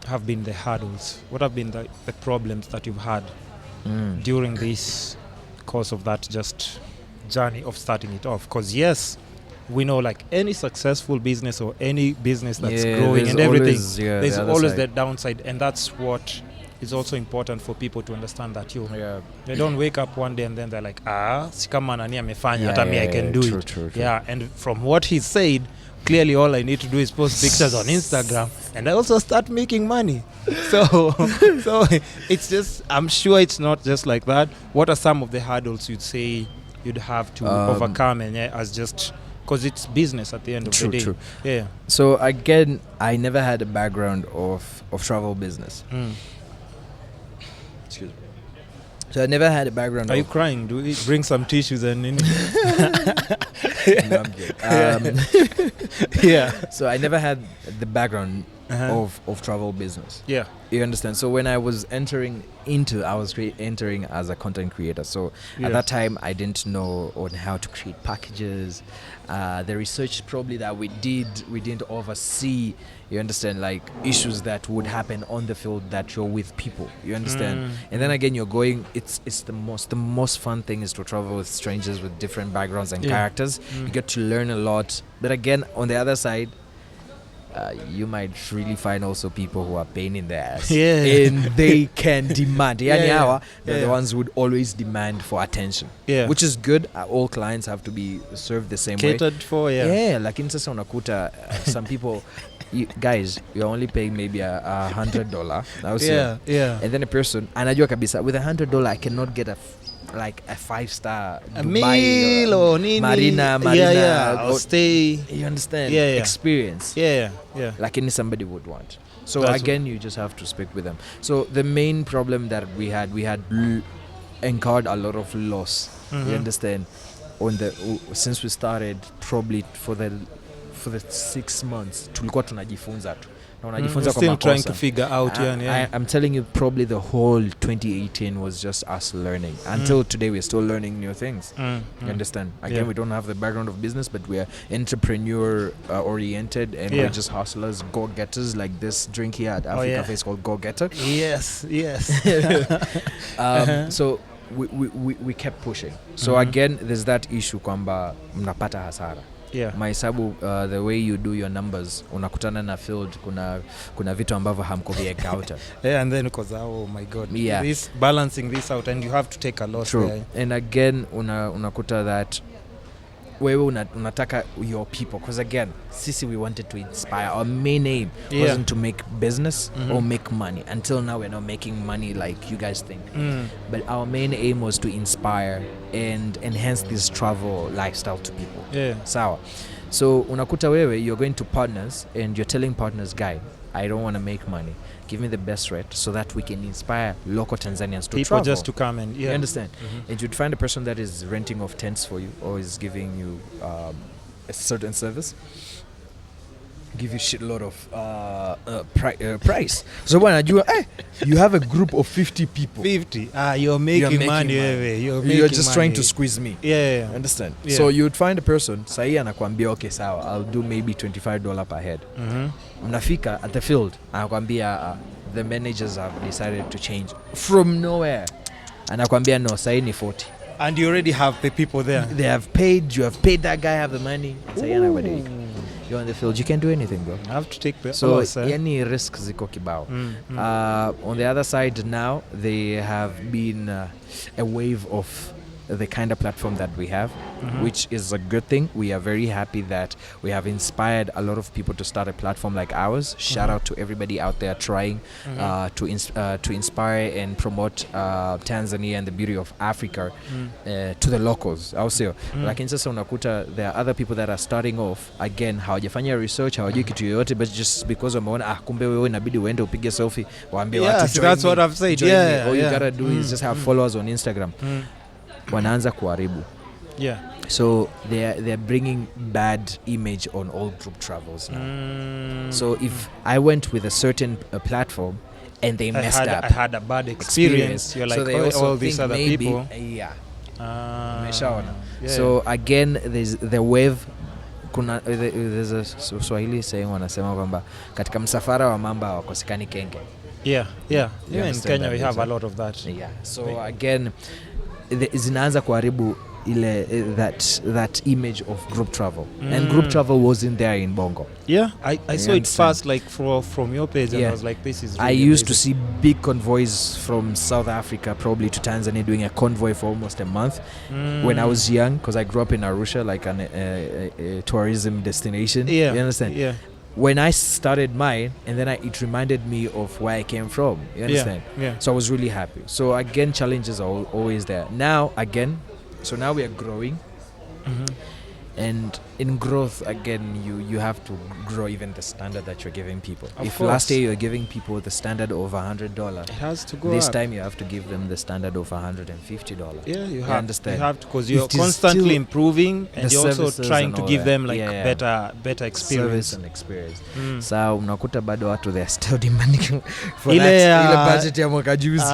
have been the hurdles? What have been the problems that you've had during this course of that just journey of starting it off? Because yes, we know like any successful business or any business that's growing and everything, there's always that downside, and that's what is also important for people to understand that they don't wake up one day and then they're like, si kama nani amefanya hata me I can do it. True. Yeah, and from what he said, clearly all I need to do is post pictures on Instagram and I also start making money. So it's just, I'm sure it's not just like that. What are some of the hurdles you'd say you'd have to overcome, and as just because it's business at the end of the day? True. Yeah. So again, I never had a background of travel business. Excuse me. So I never had a background. Are you crying? Do we bring some tissues and No, I'm kidding. So I never had the background of travel business. Yeah. You understand? So when I was entering I was entering as a content creator. So at that time, I didn't know on how to create packages. The research probably that we didn't oversee. You understand, like issues that would happen on the field that you're with people. You understand? And then again, you're going. It's the most fun thing is to travel with strangers with different backgrounds and characters. You get to learn a lot. But again, on the other side, you might really find also people who are pain in the ass. And they can demand. They're the ones who would always demand for attention. Which is good. All clients have to be served the same way. Catered for, Lakini sasa unakuta some people, guys, you're only paying maybe $100. And then a person, anajua kabisa, with $100 I cannot get a 5-star Dubai, meal or nini, Marina, or stay. You understand? Experience. Like somebody would want. So that's again, you just have to speak with them. So the main problem that we had incurred a lot of loss. You understand? Since we started, probably for the 6 months, tulikuwa tunajifunza tu. Still trying to figure out. I'm telling you, probably the whole 2018 was just us learning. Until today, we're still learning new things. You understand? Again, we don't have the background of business, but we're entrepreneur oriented, and we're just hustlers, go-getters. Like this drink here at Africa Cafe is called Go-Getter. Yes. So we kept pushing. So again, there's that issue kwamba mnapata hasara. mahesabu, the way you do your numbers, unakutana na field, kuna vitu ambavyo hamkuvieka out. And then because oh my god, this balancing this out, and you have to take a loss. True. There. And again unakuta that wewe unataka your people, because again sisi we wanted to inspire. Our main aim wasn't to make business or make money. Until now we're not making money like you guys think, but our main aim was to inspire and enhance this travel lifestyle to people. Sawa. So unakuta wewe, you're going to partners and you're telling partners, guy, I don't want to make money, give me the best rate so that we can inspire local Tanzanians to people travel. Just to come and you understand. And you'd find a person that is renting off tents for you or is giving you a certain service, give you shitload of price. So when I do, you have a group of 50 people. 50. You're making money. You're just money. Trying to squeeze me. Understand. So you'd find a person, sahi anakuambia, okay, sawa, I'll do maybe $25 per head. Mnafika at the field, anakuambia the managers have decided to change from nowhere. Anakuambia no, sahi ni 40. And you already have the people there. They have paid, you have paid that guy, have the money. Sahi anakuambia you're on the field, you can't do anything, bro. I have to take the so any risk ziko kibao. On the other side now, they have been a wave of the kind of platform that we have, which is a good thing. We are very happy that we have inspired a lot of people to start a platform like ours. Shout out to everybody out there trying to inspire and promote Tanzania and the beauty of Africa to the locals. Also, lakini sasa unakuta there are other people that are starting off, again, hawajafanya research, hawajui kitu yoyote, but just because wameona kumbe wewe inabidi uende upige selfie, waambie watu join. That's what I've said. All you gotta do is just have followers on Instagram. Wanaanza kuharibu. So they're bringing bad image on all group travels now. So if I went with a certain platform and they messed up, I had a bad experience. You're like, so they also all these other maybe, people. So again, there's the wave. There's a Swahili saying wanasema kwamba katika msafara wa mamba hawakosekani kenge. In Kenya we have a lot of that. So again, zinaanza kuharibu ile that image of group travel. And group travel wasn't there in Bongo. I saw it first, like from your page, and I was like, this is really I used amazing. to see big convoys from South Africa probably to Tanzania, doing a convoy for almost a month when I was young, because I grew up in Arusha, like a tourism destination. You understand? When I started mine, and then it reminded me of where I came from. You understand? So I was really happy. So again, challenges are always there. Now again, so now we are growing, and in growth again, you have to grow even the standard that you're giving people. If last year you're giving people the standard of $100, it has to go this up. time you have to give them the standard of $150. You understand? You have to, because you're constantly improving, and you're also trying to give them like better experience. Service and experience. So unakuta bado watu they are still demanding for that budget ya mwaka juzi.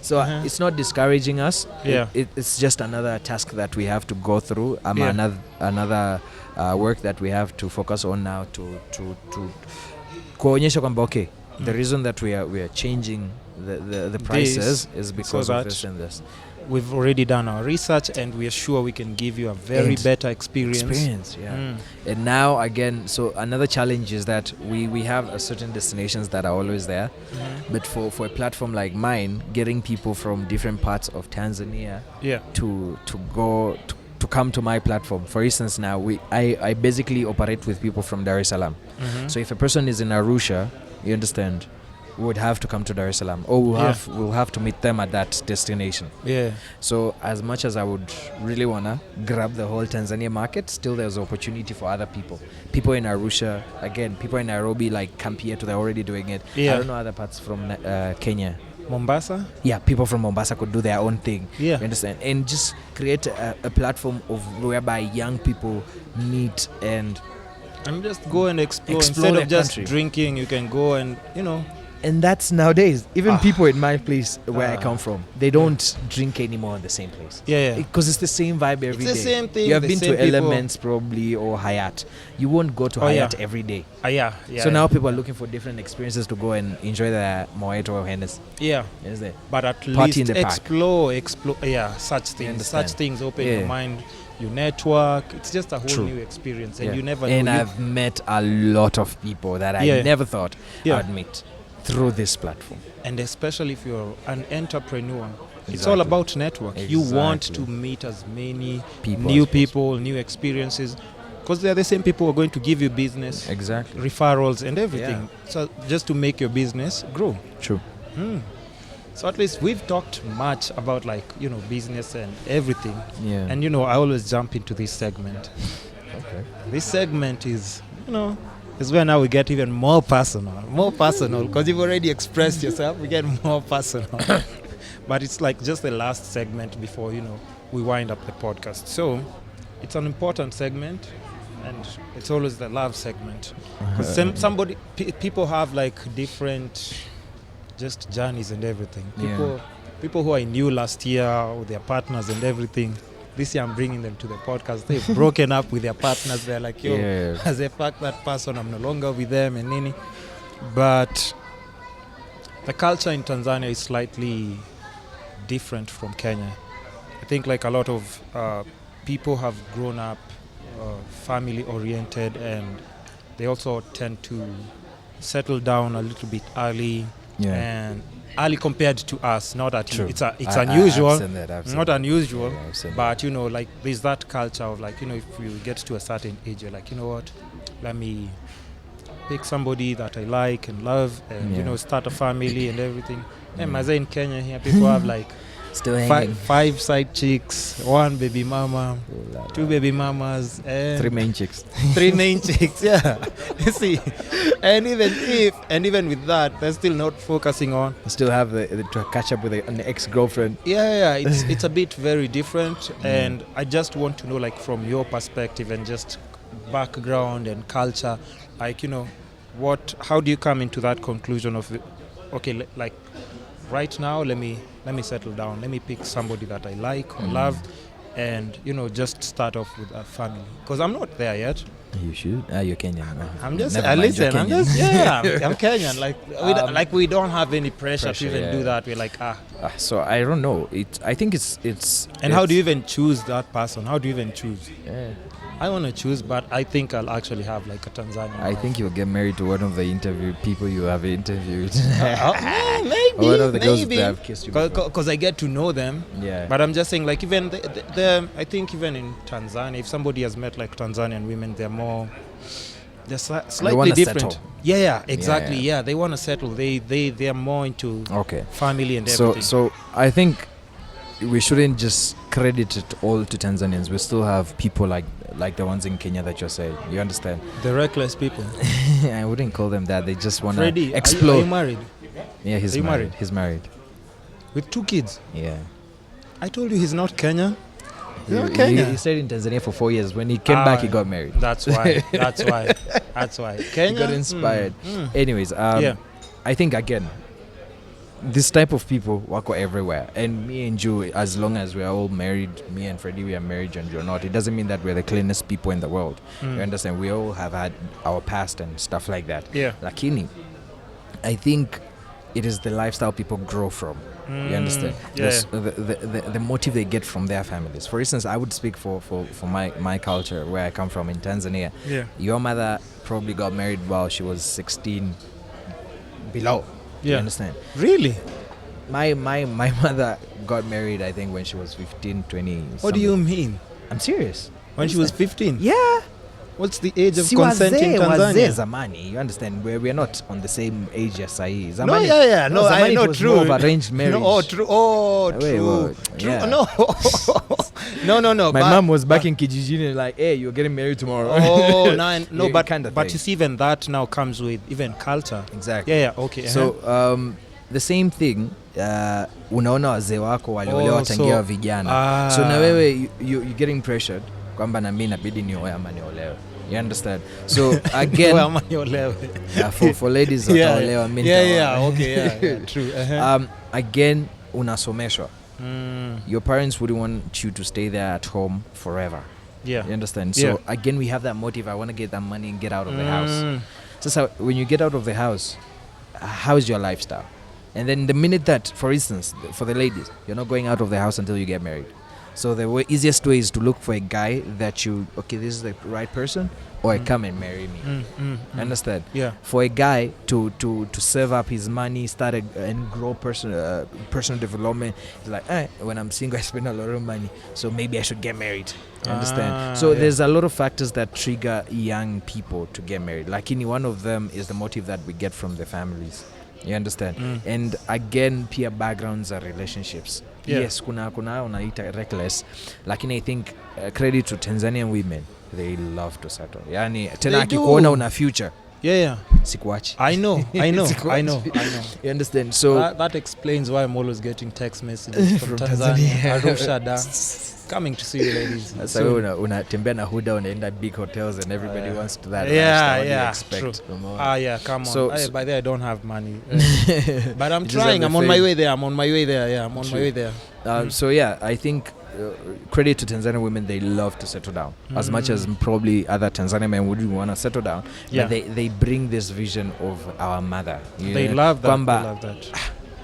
So it's not discouraging us. It's just another task that we have to go through. Another work that we have to focus on now to kuonyesha kwamba okay, the reason that we are changing the prices is because of this and this. We've already done our research, and we are sure we can give you a very better experience. And now again, so another challenge is that we have certain destinations that are always there, but for a platform like mine, getting people from different parts of Tanzania to go to come to my platform. For instance, now I basically operate with people from Dar es Salaam. So if a person is in Arusha, you understand, would have to come to Dar es Salaam, or we'll have to meet them at that destination. So as much as I would really wanna grab the whole Tanzania market, still there's opportunity for other people in Arusha, again, people in Nairobi, like Kampiato, they're already doing it. I don't know other parts from Kenya. Mombasa? People from Mombasa could do their own thing. You understand? And just create a platform of whereby young people meet and just go and explore instead of just drinking. You can go and And that's nowadays. Even people in my place where I come from, they don't drink anymore in the same place. Because it's the same vibe every day. It's the same thing. You have been to Elements probably or Hayat. You won't go to Hayat every day. So now people are looking for different experiences to go and enjoy their Moeto or Hennes. But at least explore. Such things. Such things open your mind. you network. It's just a whole True. new experience, and Yeah. you never And know. You- I've met a lot of people that I Yeah. never thought Yeah. I'd meet through this platform. and especially if you're an entrepreneur, it's Exactly. all about network. You want Exactly. to meet as many People new as possible. people, new experiences, because they're the same people who are going to give you business, Exactly. referrals, and everything. So just to make your business grow. True. So at least we've talked much about business and everything. Yeah. And I always jump into this segment. okay. This segment is where now we get even more personal, because you've already expressed yourself. We get more personal. But it's like just the last segment before, we wind up the podcast. So it's an important segment, and it's always the love segment. Because people have like different just journeys and everything. People who I knew last year with their partners and everything, this year I'm bringing them to the podcast. They've broken up with their partners. They're like, as a fact, that person, I'm no longer with them and nini. But the culture in Tanzania is slightly different from Kenya. I think like a lot of people have grown up family oriented, and they also tend to settle down a little bit early. And early compared to us, not that True. it's unusual, I've seen that, not unusual. unusual, but like there's that culture of like if you get to a certain age, you're like, what, let me pick somebody that I like and love, and start a family and everything. And as in Kenya here, people have like Still hanging. five side chicks, one baby mama, two baby mamas, and 3 main chicks. 3 main chicks. Yeah, you see, and even with that, they're still not focusing on. Still have to catch up with an ex-girlfriend. Yeah, it's a bit very different, and I just want to know, like, from your perspective and just background and culture, like, how do you come into that conclusion of, okay, like, right now, let me settle down, let me pick somebody that I like or love, and just start off with a family, because I'm not there yet. You should. You're Kenyan. I'm just Never mind, listen. you're I'm Kenyan. just I'm Kenyan. Like we don't have any pressure to even do that. We're like So I don't know. I think it's. And how do you even choose that person? How do you even choose? Yeah. I want to choose, but I think I'll actually have like a Tanzanian. I think you'll get married to one of the people you have interviewed. Maybe. One of the girls that have kissed you before. Because I get to know them. Yeah. But I'm just saying, like, even I think even in Tanzania, if somebody has met like Tanzanian women, they're slightly different. Settle. Yeah, exactly. Yeah, they want to settle. They are more into family and everything. So I think we shouldn't just credit it all to Tanzanians. We still have people like the ones in Kenya that you're saying. You understand? The reckless people. I wouldn't call them that. They just want to Freddie, explode. Are you married? Yeah, he's married. He's married. With 2 kids? Yeah. I told you he's not Kenyan. He stayed in Tanzania for 4 years. When he came back, he got married. That's why. Kenya? He got inspired. Anyways, I think, again, this type of people wako everywhere. And me and you, as long as we are all married, me and Freddie, we are married and you're not, it doesn't mean that we're the cleanest people in the world. You understand? We all have had our past and stuff like that. Yeah. Lakini, I think it is the lifestyle people grow from. You understand? Yeah. The motive they get from their families. For instance, I would speak for my culture, where I come from in Tanzania. Yeah. Your mother probably got married while she was 16 below. Yeah. You understand? Really? My mother got married, I think, when she was 15, 20. What do you mean? I'm serious. When she was 15? Yeah. What's the age of consent in Tanzania? Zamani, you understand? We're not on the same age as Sai. No, I know, was true. More of arranged marriage. True. Yeah. No. My mom was back in Kijijini like, hey, you're getting married tomorrow. No, but kind of but thing. you see, even that now comes with even culture. Exactly. Yeah, okay. So the same thing, unaona wazee wako waliolewa tangia vijana. So na wewe you're getting pressured kwamba na mimi inabidi nioe ama niolewe. You understand? So again, for ladies wataolewa mimi. Okay, true. Again, unasomeshwa. Your parents wouldn't want you to stay there at home forever. Yeah. You understand? So again, we have that motive. I want to get that money and get out of the house. So when you get out of the house, how's your lifestyle? And then the minute that, for instance, for the ladies, you're not going out of the house until you get married. So the easiest way is to look for a guy that this is the right person, or come and marry me. Understand? Yeah. For a guy to save up his money, start and grow personal development, he's like, when I'm single, I spend a lot of money, so maybe I should get married. You understand? So there's a lot of factors that trigger young people to get married. Like one of them is the motive that we get from the families. You understand? And again, peer backgrounds are relationships. Yeah. Yes, kuna unaita reckless, lakini I think credit to Tanzanian women, they love to settle. Yani tena akikuona una future. Yeah. Sikuachi. I know. You understand? So that explains why I'm always getting text messages from Tanzania. Arusha coming to see you, ladies. So unatembea na huda, unaenda big hotels and everybody wants to that. Yeah, expect. Yeah, come on. So by the way, I don't have money. But I'm trying. I'm on my way there. Yeah, I'm on my way there. So yeah, I think credit to Tanzanian women, they love to settle down as much as probably other Tanzanian men would want to settle down. Yeah. But they bring this vision of our mother. They love that.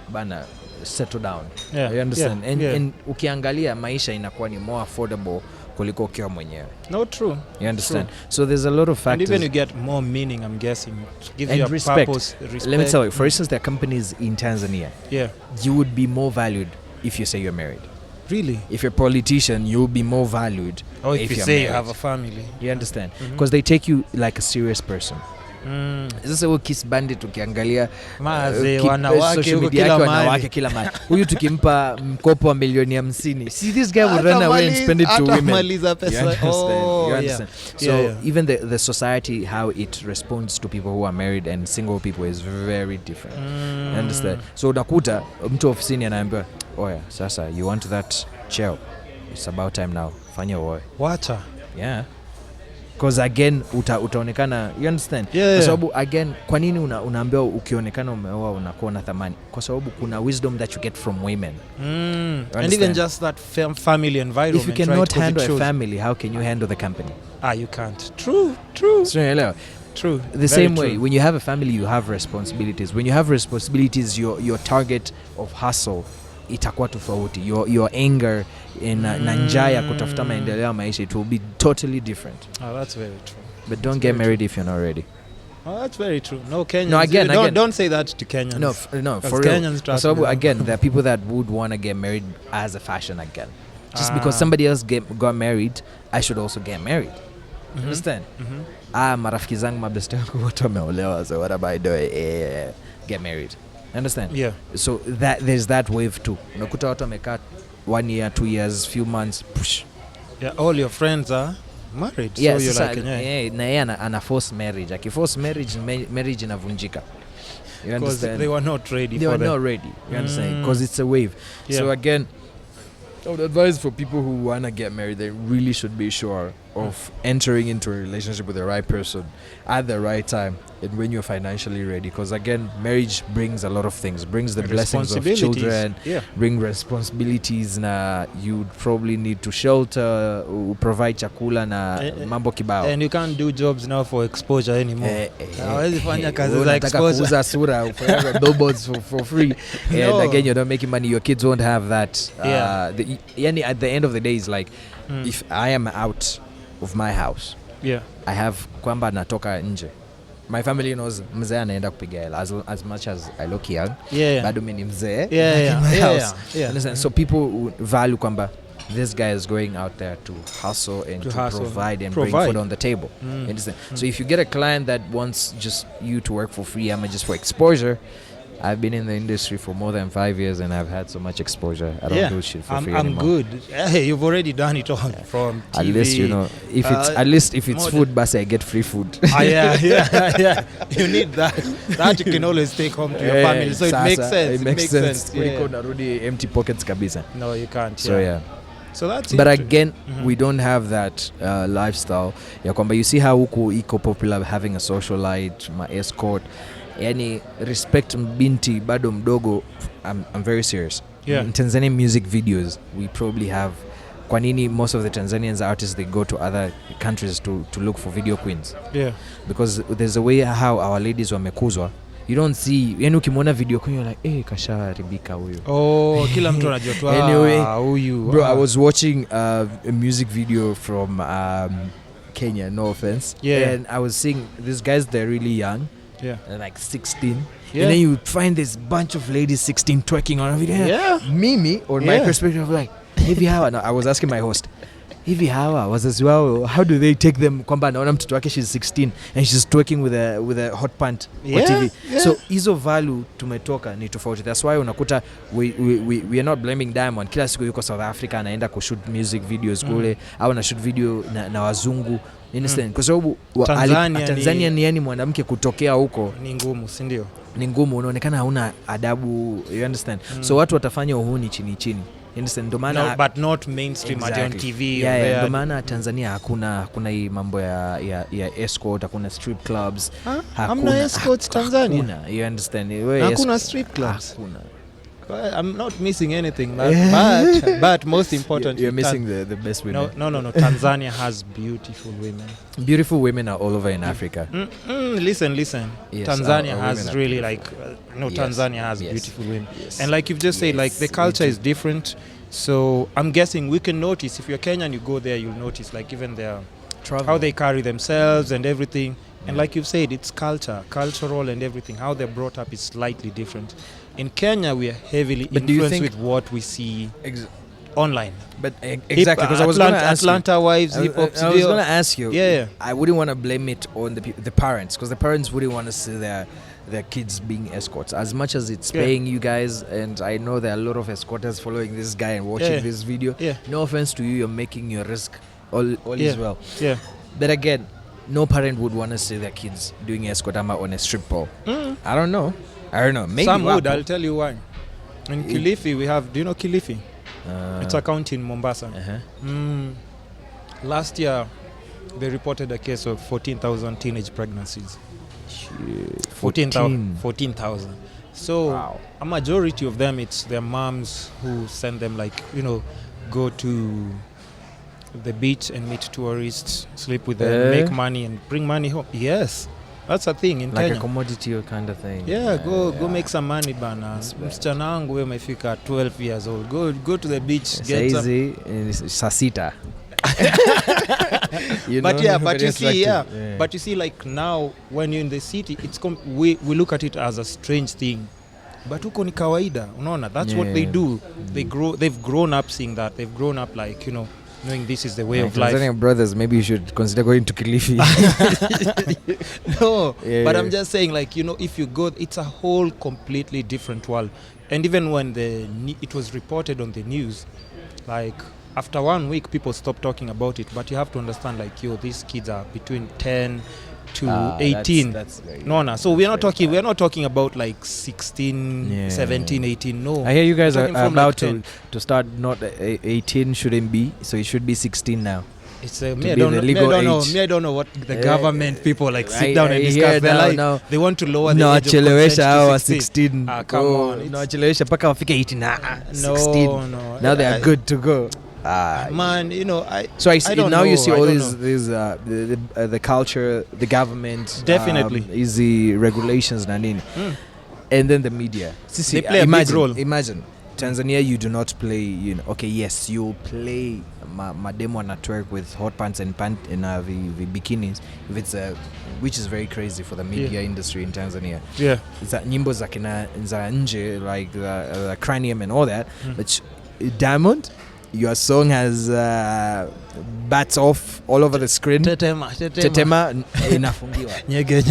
Bana, settle down. Yeah. You understand? Yeah. And ukiangalia maisha inakuwa ni more affordable kuliko ukiwa mwenyewe. No, true. You understand? True. So there's a lot of factors. And even you get more meaning, I'm guessing. Give and you a respect. purpose, respect. Let me tell you, for instance, there are companies in Tanzania. Yeah. You would be more valued if you say you're married. Really? If you're a politician, you'll be more valued if you you're say married. you have a family. You understand? Because they take you like a serious person. Sasa huo kiss bandit ukiangalia wanawake huko kila mahali. Kila mahali. Huyu tukimpa mkopo wa milioni 50. See, this guy would run away and spend it to women. You understand? You understand? So even the society, how it responds to people who are married and single people is very different. You understand? So unakuta mtu ofisini anaambiwa, oya, sasa you want that cheo, it's about time now, fanya uoe. Wacha. Yeah. Because again utaonekana, you understand? Kwa sababu again, kwa nini unaambiwa ukionekana umeoa unakuwa na thamani? Kwa sababu kuna wisdom that you get from women. And even just that family environment. If you cannot handle a family, how can you handle the company? You can't. True. So, true. The same way, when you have a family, you have responsibilities. When you have responsibilities, your target of hustle itakuwa tofauti. Your anger na njaa ya kutafuta maendeleo ya maisha, it will be totally different. That's very true. But don't get married if you're not ready. That's very true. No, Kenyans. No, again. Don't say that to Kenyans. No, for Kenyans real. So again, there are people that would want to get married as a fashion again. Just because somebody else got married, I should also get married. Understand? Marafiki zangu mabeste wangu wote wameolewa, so what am I doing? Get married. Understand? Yeah. So there's that wave too. Unakuta watu wamekaa 1 year, 2 years, few months, push. Yeah, all your friends are married. Yes, so you're like, na yeye ana force marriage. Akiforce marriage inavunjika. You understand? Because they were not ready they for were that. not ready. You understand? Because it's a wave. Yeah. So again, I would advise for people who want to get married, they really should be sure of entering into a relationship with the right person at the right time and when you're financially ready. Because again, marriage brings a lot of things. Brings the blessings of children, bring responsibilities. Na you probably need to shelter, provide chakula na mambo kibao. And you can't do jobs now for exposure anymore. Hawezi fanya kazi za exposure. Kuuza sura, for billboards for free. And again, you're not making money. Your kids won't have that. At the end of the day, it's like, if I am out of my house, I have kwamba natoka nje, my family knows mzee anaenda kupiga hela. As much as I look young, bado mimi ni mzee in my house. So people value kwamba this guy is going out there to hustle and to provide and bring food on the table. Understand? So if you get a client that wants just you to work for free, just for exposure, I've been in the industry for more than 5 years and I've had so much exposure. I don't do shit for free anymore. I'm good. Hey, you've already done it all from TV. At least, if it's food, but I get free food. Yeah. You need that. That you can always take home to your family. So it makes sense. It makes sense. Kuliko narudi empty pockets kabisa. No, you can't. So So that's but again, we don't have that lifestyle. Ya kwamba you see how huku iko popular having a socialite, my escort. Yani respect binti bado mdogo. I'm very serious. In Tanzanian music videos, we probably have kwa nini most of the Tanzanians artists, they go to other countries to look for video queens. Because there's a way how our ladies wamekuzwa you don't see, yani ukimwona video kwa you're like kasharibika huyo. Oh, kila mtu anajua tu huyu. Bro, I was watching a music video from Kenya, no offense. Yeah. And I was seeing these guys, they're really young. Yeah. They're like 16. Yeah. And then you find this bunch of ladies 16 twerking on a video. Yeah. Mimi, or my perspective, like, hivi hawa. No, I was asking my host, hivi hawa wazazi wao, how do they take them kwamba naona mtoto wake she's 16 and she's twerking with a hot pant on TV. Yeah. So hizo value tumetoka ni tofauti. That's why unakuta we are not blaming Diamond. Kila siku yuko South Africa anaenda kushoot music videos kule au na shoot video na wazungu. Understand? Kwa sababu Tanzania ni yani mwanamke kutokea huko ni ngumu, si ndio? Ni ngumu, unaonekana hauna adabu, you understand? So watu watafanya uhuni chini. Understand? Ndo maana but not mainstream on TV. Yeah, ndo maana Tanzania hakuna hii mambo ya escort, hakuna strip clubs. Hamna escorts Tanzania. Hakuna, you understand? Hakuna strip clubs. Hakuna. I'm not missing anything, but most importantly, you're missing the best women. No. Tanzania has beautiful women. Beautiful women are all over in Africa. Listen. Yes, Tanzania has really Tanzania has yes. beautiful women. Yes. And like you've just said, like the culture is different. So I'm guessing we can notice, if you're Kenyan, you go there, you'll notice like even their how they carry themselves and everything. And like you've said, it's cultural and everything. How they're brought up is slightly different. In Kenya, we are heavily influenced with what we see online. But exactly, because I was going to ask Atlanta wives, hip hop. I was going to ask you. Yeah. I wouldn't want to blame it on the parents, because the parents wouldn't want to see their kids being escorts. As much as it's paying you guys, and I know there are a lot of escorters following this guy and watching this video. Yeah. No offense to you, you're making your risk all is well. Yeah. But again, no parent would want to see their kids doing escort on a strip pole. I don't know. Maybe some would. I'll tell you why. In Kilifi, we have. Do you know Kilifi? It's a county in Mombasa. Last year, they reported a case of 14,000 teenage pregnancies. 14,000. So a majority of them, it's their moms who send them, go to the beach and meet tourists, sleep with them, make money and bring money home. Yes, that's a thing in Kenya. Like a commodity kind of thing. Yeah, go make some money bana. Msichana wangu wewe umefika 12 years old. Go to the beach, get easy sasita. But you see like now when you're in the city, it's we look at it as a strange thing. But huko ni kawaida, unaona? That's what they do. They've grown up seeing that. They've grown up knowing this is the way of life. Tanzanian brothers, maybe you should consider going to Kilifi. No, but I'm just saying, if you go, it's a whole completely different world. And even when it was reported on the news, after 1 week, people stopped talking about it. But you have to understand, these kids are between 10 to 18. That's very no. So we are not talking about 16, 17, 18. No. I hear you guys are about to start. Not 18 shouldn't be. So it should be 16 now. It's I don't know what the government people sit down and discuss. They're they want to lower the age of consent to 16. Come on. No, chelewesha paka wafike 18. 16. No. Now they are good to go. Man, So I see now. You see all these the culture, the government, definitely easy regulations, and then the media. They play a big role. Imagine Tanzania, you do not play. Okay, yes, you play mademo and twerk with hot pants and the bikinis. If it's which is very crazy for the media industry in Tanzania. Yeah, it's that nyimbo za nje, like the cranium and all that. But Diamond, your song has bats off all over the screen. Tetema inafungiwa. Nyege.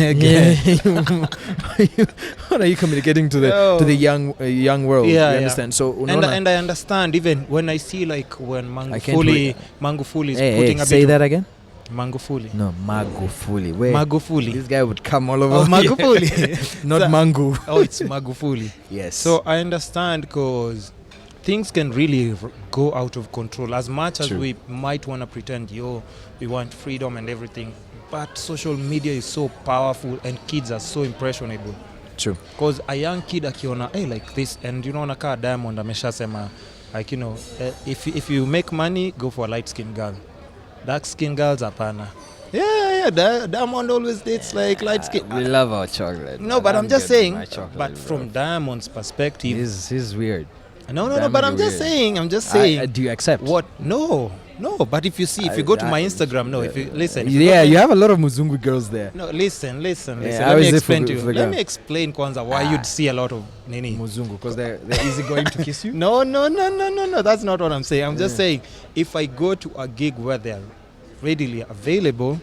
What are you communicating to the young world? You understand? So and I understand even when I see when Magufuli is putting a bit. Say that again. Magufuli. No, Magufuli. Wait. Magufuli. This guy would come all over. Oh, Magufuli. Not Mangu. Oh, it's Magufuli. Yes. So I understand because things can really go out of control. As much as we might want to pretend, we want freedom and everything, but social media is so powerful and kids are so impressionable. True. Because a young kid akiona, like this, and nakaa Diamond ameshasema, if you make money, go for a light-skinned girl. Dark-skinned girls hapana. Yeah. Diamond always dates like light skin. We love our chocolate. No, but I'm just getting saying. my chocolate, But bro. from Diamond's perspective, He's weird. no. Diamond But I'm is just weird. saying. I'm just saying. Do you accept? What? No. But if you see, if you go to my Instagram, no. If you listen, if Yeah, go you have a lot of Muzungu girls there. no, listen. Yeah, how Let me is it explain for- to you. for the Let girl? me explain, Kwanzaa, why you'd see a lot of nini. Muzungu, because they're easy going to kiss you. No. That's not what I'm saying. I'm just saying, if I go to a gig where they're readily available,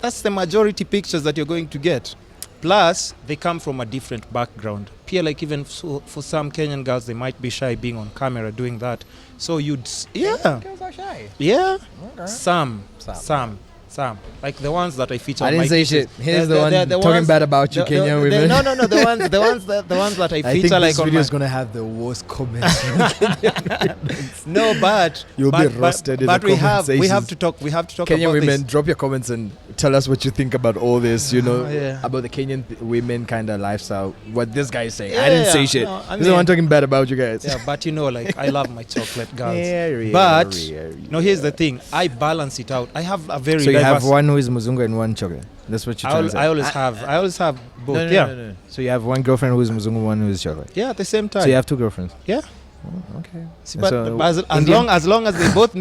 that's the majority pictures that you're going to get. Plus, they come from a different background. Pia, like even for some Kenyan girls, they might be shy being on camera doing that. So yeah, Girls are shy. yeah. Okay. Some. Like the ones that I feature. I on didn't my say pieces. shit. Here's the one the talking ones- bad about you, Kenyan women. No. The ones that I I think feature like this on video my. is gonna have the worst comments. No, but You'll but, be roasted in but the we comment have sections. to talk. We have to talk Kenyan about women, this. drop your comments and tell us what you think about all this. You know, Yeah. about the Kenyan women kind of lifestyle. What this guy is saying. I didn't say shit. No, I This is the one mean- talking bad about you guys. Yeah, but like I love my chocolate girls. Yeah, But yeah. no, here's the thing. I balance it out. I have a very So you diverse. have one who is Muzungu and one chocolate. That's what you're trying to say. I always have both. No, no, yeah. no, no. So you have one girlfriend who is Muzungu, one who is chocolate. Yeah, at the same time. So you have two girlfriends. Yeah. Oh, okay. See, but So as Indian- long as they both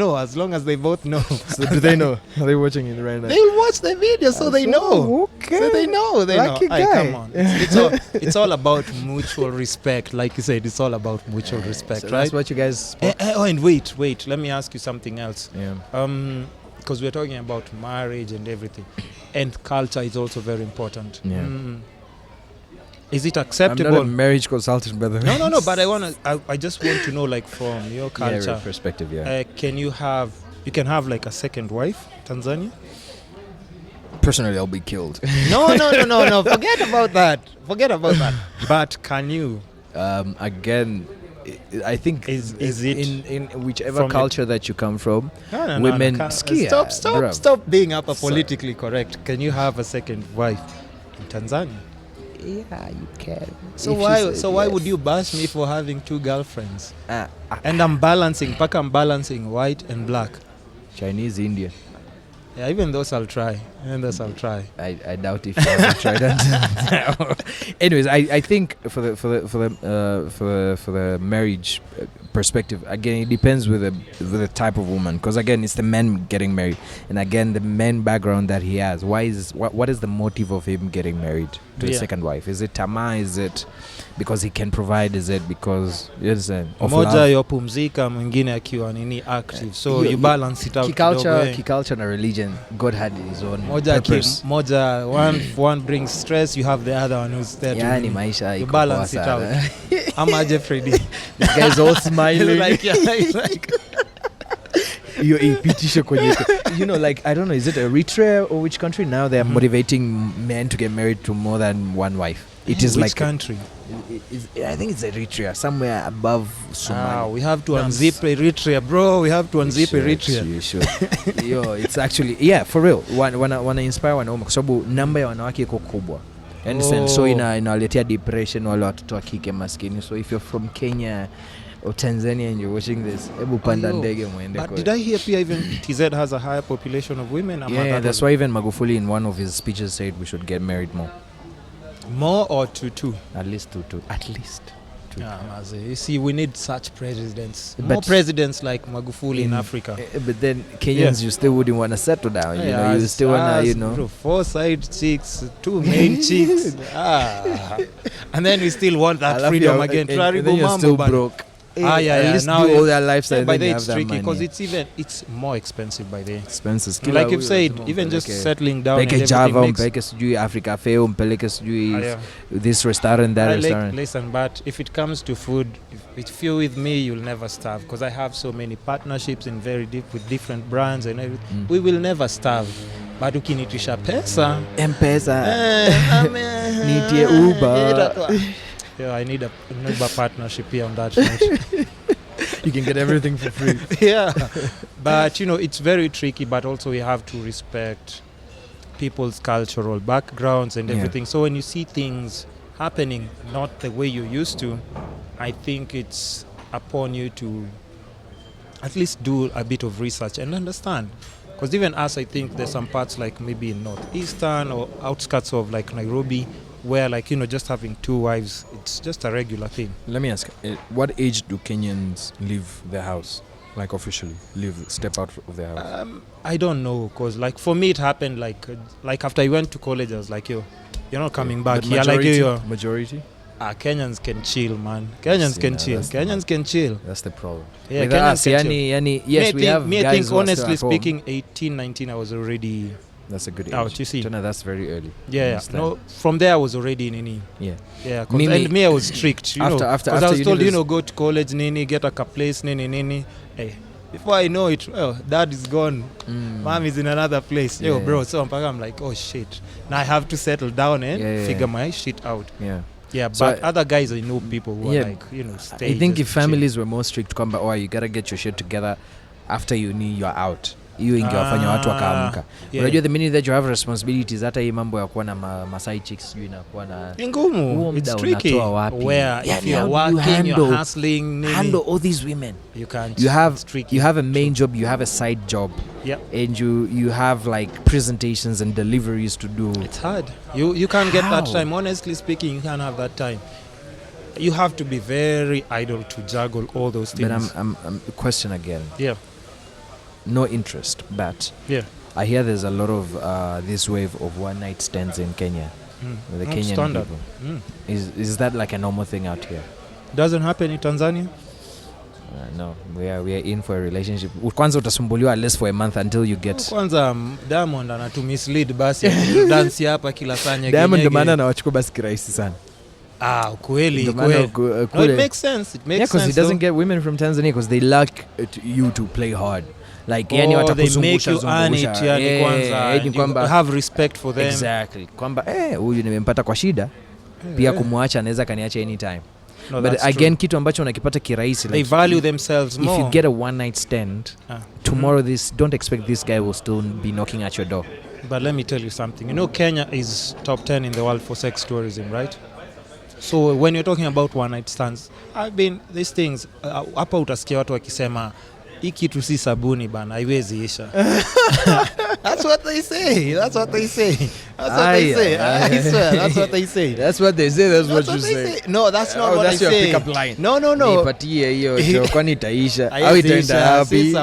know, So do they know? Are they watching it right now? they'll watch the video, so they know. Okay. So they know. They Lucky know. Aye, guy. come on. It's all about mutual respect. Like you said, it's all about mutual respect, So right? that's what you guys. And wait. Let me ask you something else. Yeah. Because we're talking about marriage and everything, and culture is also very important. Yeah. Is it I'm acceptable? not a marriage consultant, brother. No. But I just want to know, like, from your culture, Yeah, perspective. Yeah. you can have like a second wife, Tanzania? Personally, I'll be killed. No. Forget about that. But can you? Again, I think Is it in whichever from culture that you come from, No, women can't- ski. Stop being upper politically correct. Can you have a second wife in Tanzania? Yeah, you can. So why would you bash me for having two girlfriends? Ah, And I'm balancing white and black. Chinese, Indian? Yeah, even those I'll try. I doubt if you ever tried that. Anyways, I think for the marriage perspective, again, it depends with the type of woman, because again, it's the man getting married, and again, the man background that he has. What is the motive of him getting married to a second wife? Is it tama? Is it because he can provide? Is it because of Moja love? yopumzika, mwingine akiwa nini active. So you balance it out. Kiculture and religion, God had his own purpose. One brings stress, you have the other one who's there. Yani maisha You iko balance poa it sana. out. I'm a Jeffrey D. This guy's all smiling. like You're ipitisha kwenye like, I don't know, is it Eritrea or which country now they are motivating men to get married to more than one wife? It is which like country? I think it's Eritrea, somewhere above Somalia. We have to unzip Eritrea, bro. We have to unzip Eritrea. You should. Yo, it's actually, for real. Wana inspire wanaume kwa sababu namba ya wanawake iko kubwa. And so inaletea depression wale watoto wa kike maskini. So if you're from Kenya or Tanzania and you're watching this, hebu panda ndege muende But kwa. did I hear even TZ has a higher population of women? Yeah, that's why even Magufuli in one of his speeches said we should get married more. More or two? At least two. At least two. You see, we need such presidents. But More presidents like Magufuli in Africa. But then Kenyans, you still wouldn't want to settle down. You still want to, Bro, 4 side chicks, 2 main chicks. And then we still want that freedom again. And then you're still broke. At least Now do all their lifestyle. by and the then it's you have tricky that because it's more expensive by the expenses. like you've said, even just settling down and Mpeleke everything Java, makes, mpeleke sijui Africa Fail, mpeleke sijui this restaurant, that restaurant. Listen, but if it comes to food, if you're with me, you'll never starve because I have so many partnerships in very deep with different brands and everything. We will never starve. But ukinitisha pesa, M-Pesa, nitie Uber. Yeah, I need a Uber partnership here on that note. You can get everything for free. Yeah, but it's very tricky. But also we have to respect people's cultural backgrounds and everything. So when you see things happening not the way you used to, I think it's upon you to at least do a bit of research and understand Because even us, I think there's some parts like maybe in northeastern or outskirts of like Nairobi where like, just having 2 wives, it's just a regular thing. Let me ask, what age do Kenyans leave their house? Like officially step out of their house? I don't know, because like for me it happened like after I went to college, I was like, you're not coming back here. Majority? Kenyans can chill, man. Kenyans can chill. That's the problem. Yeah, with Kenyans us, can chill. yes, we have me, guys I think, who are honestly still at home. speaking, 18, 19, I was already That's a good age. out, you see. Jonah, that's very early. Yeah. No, from there I was already in Nini. Yeah. Yeah, me, I was strict, after because I was told, university. go to college, Nini, get a place, Nini. Hey, before I know it, dad is gone. Mom is in another place. Yeah. Bro, so I'm like, oh shit. Now I have to settle down and figure my shit out. Yeah. Yeah, So but other guys I know people who are like, stay. I think if just families were more strict kwamba you gotta get your shit together after uni, you're out. Hiyo ingewafanya watu wakaamka. Unajua the minute that you have responsibilities, hata hii mambo ya kuwa na maside chicks sijui inakuwa na ngumu. It's tricky. Where if you're working, you're hustling, handle all these women. You can't. You have a main job, you have a side job. Yeah. And you have like presentations and deliveries to do. It's hard. You can't get that How? time. Honestly speaking, you can't have that time. You have to be very idle to juggle all those things. But I'm question again. Yeah. No interest, but Yeah. I hear there's a lot of this wave of one night stands in Kenya with the Kenyan Standard. people. Is that like a normal thing out here? Doesn't happen in Tanzania. No, we are in for a relationship. Kwanza utasumbuliwa at least for a month until you get. Kwanza Diamond anatumislead basi dance hapa kila saa nyege. Diamond ndo maana anawachukua basi kirahisi sana. Kweli. No, it makes sense. It makes sense. Because he doesn't get women from Tanzania because they like you to play hard. Like yani watakuzungusha kwanza. Have respect for them. Exactly. Kwamba huyu nimempata kwa shida. Pia kumwacha anaweza kaniacha anytime. No, but again kitu ambacho unakipata kirahisi, they value themselves more. If you get a one night stand, tomorrow don't expect this guy will still be knocking at your door. But let me tell you something. Kenya is top 10 in the world for sex tourism, right? So when you're talking about one night stands, these things hapa utasikia watu wakisema hii kitu si sabuni bana, haiwezi isha. That's what they say. I swear, that's what they say. That's what they say. That's what you say. No, that's not what that's they say. That's your pickup line. No. Nipatie hiyo kwani itaisha au itaenda hapi.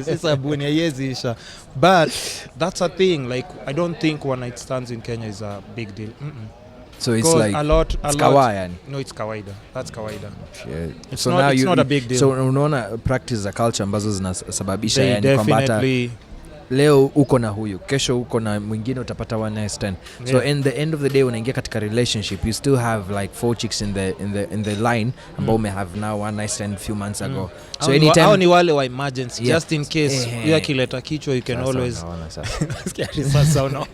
Si sabuni haiwezi isha. But that's a thing. Like I don't think one night stands in Kenya is a big deal. So it's like a lot. Kawaida. No, it's kawaida. That's kawaida. Yeah. It's not a big deal. So unaona practice za culture ambazo zinasababisha yani kwamba hata leo uko na huyu, kesho uko na mwingine, utapata one night stand. Yeah. So in the end of the day unaingia katika relationship, you still have like 4 chicks in the line ambao may have now one night stand few months ago. So anytime au ni wale wa emergency, just in case you akileta kichwa, you can always sasa no.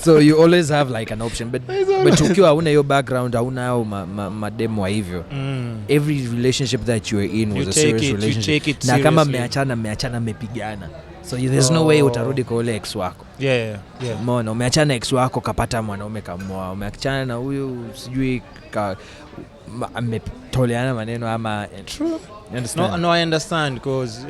So you always have like an option, but ukiwa una your background, hauna au mademo wa hivyo. Every relationship that you are in was a serious relationship. Na kama mmeachana mmepigana. So there's no way utarudi kwa ule ex wako. Yeah. Mbona umeachana ex wako kapata mwanaume kamwa, umeachana na huyu sijui ametoleana maneno ama true. No, I understand because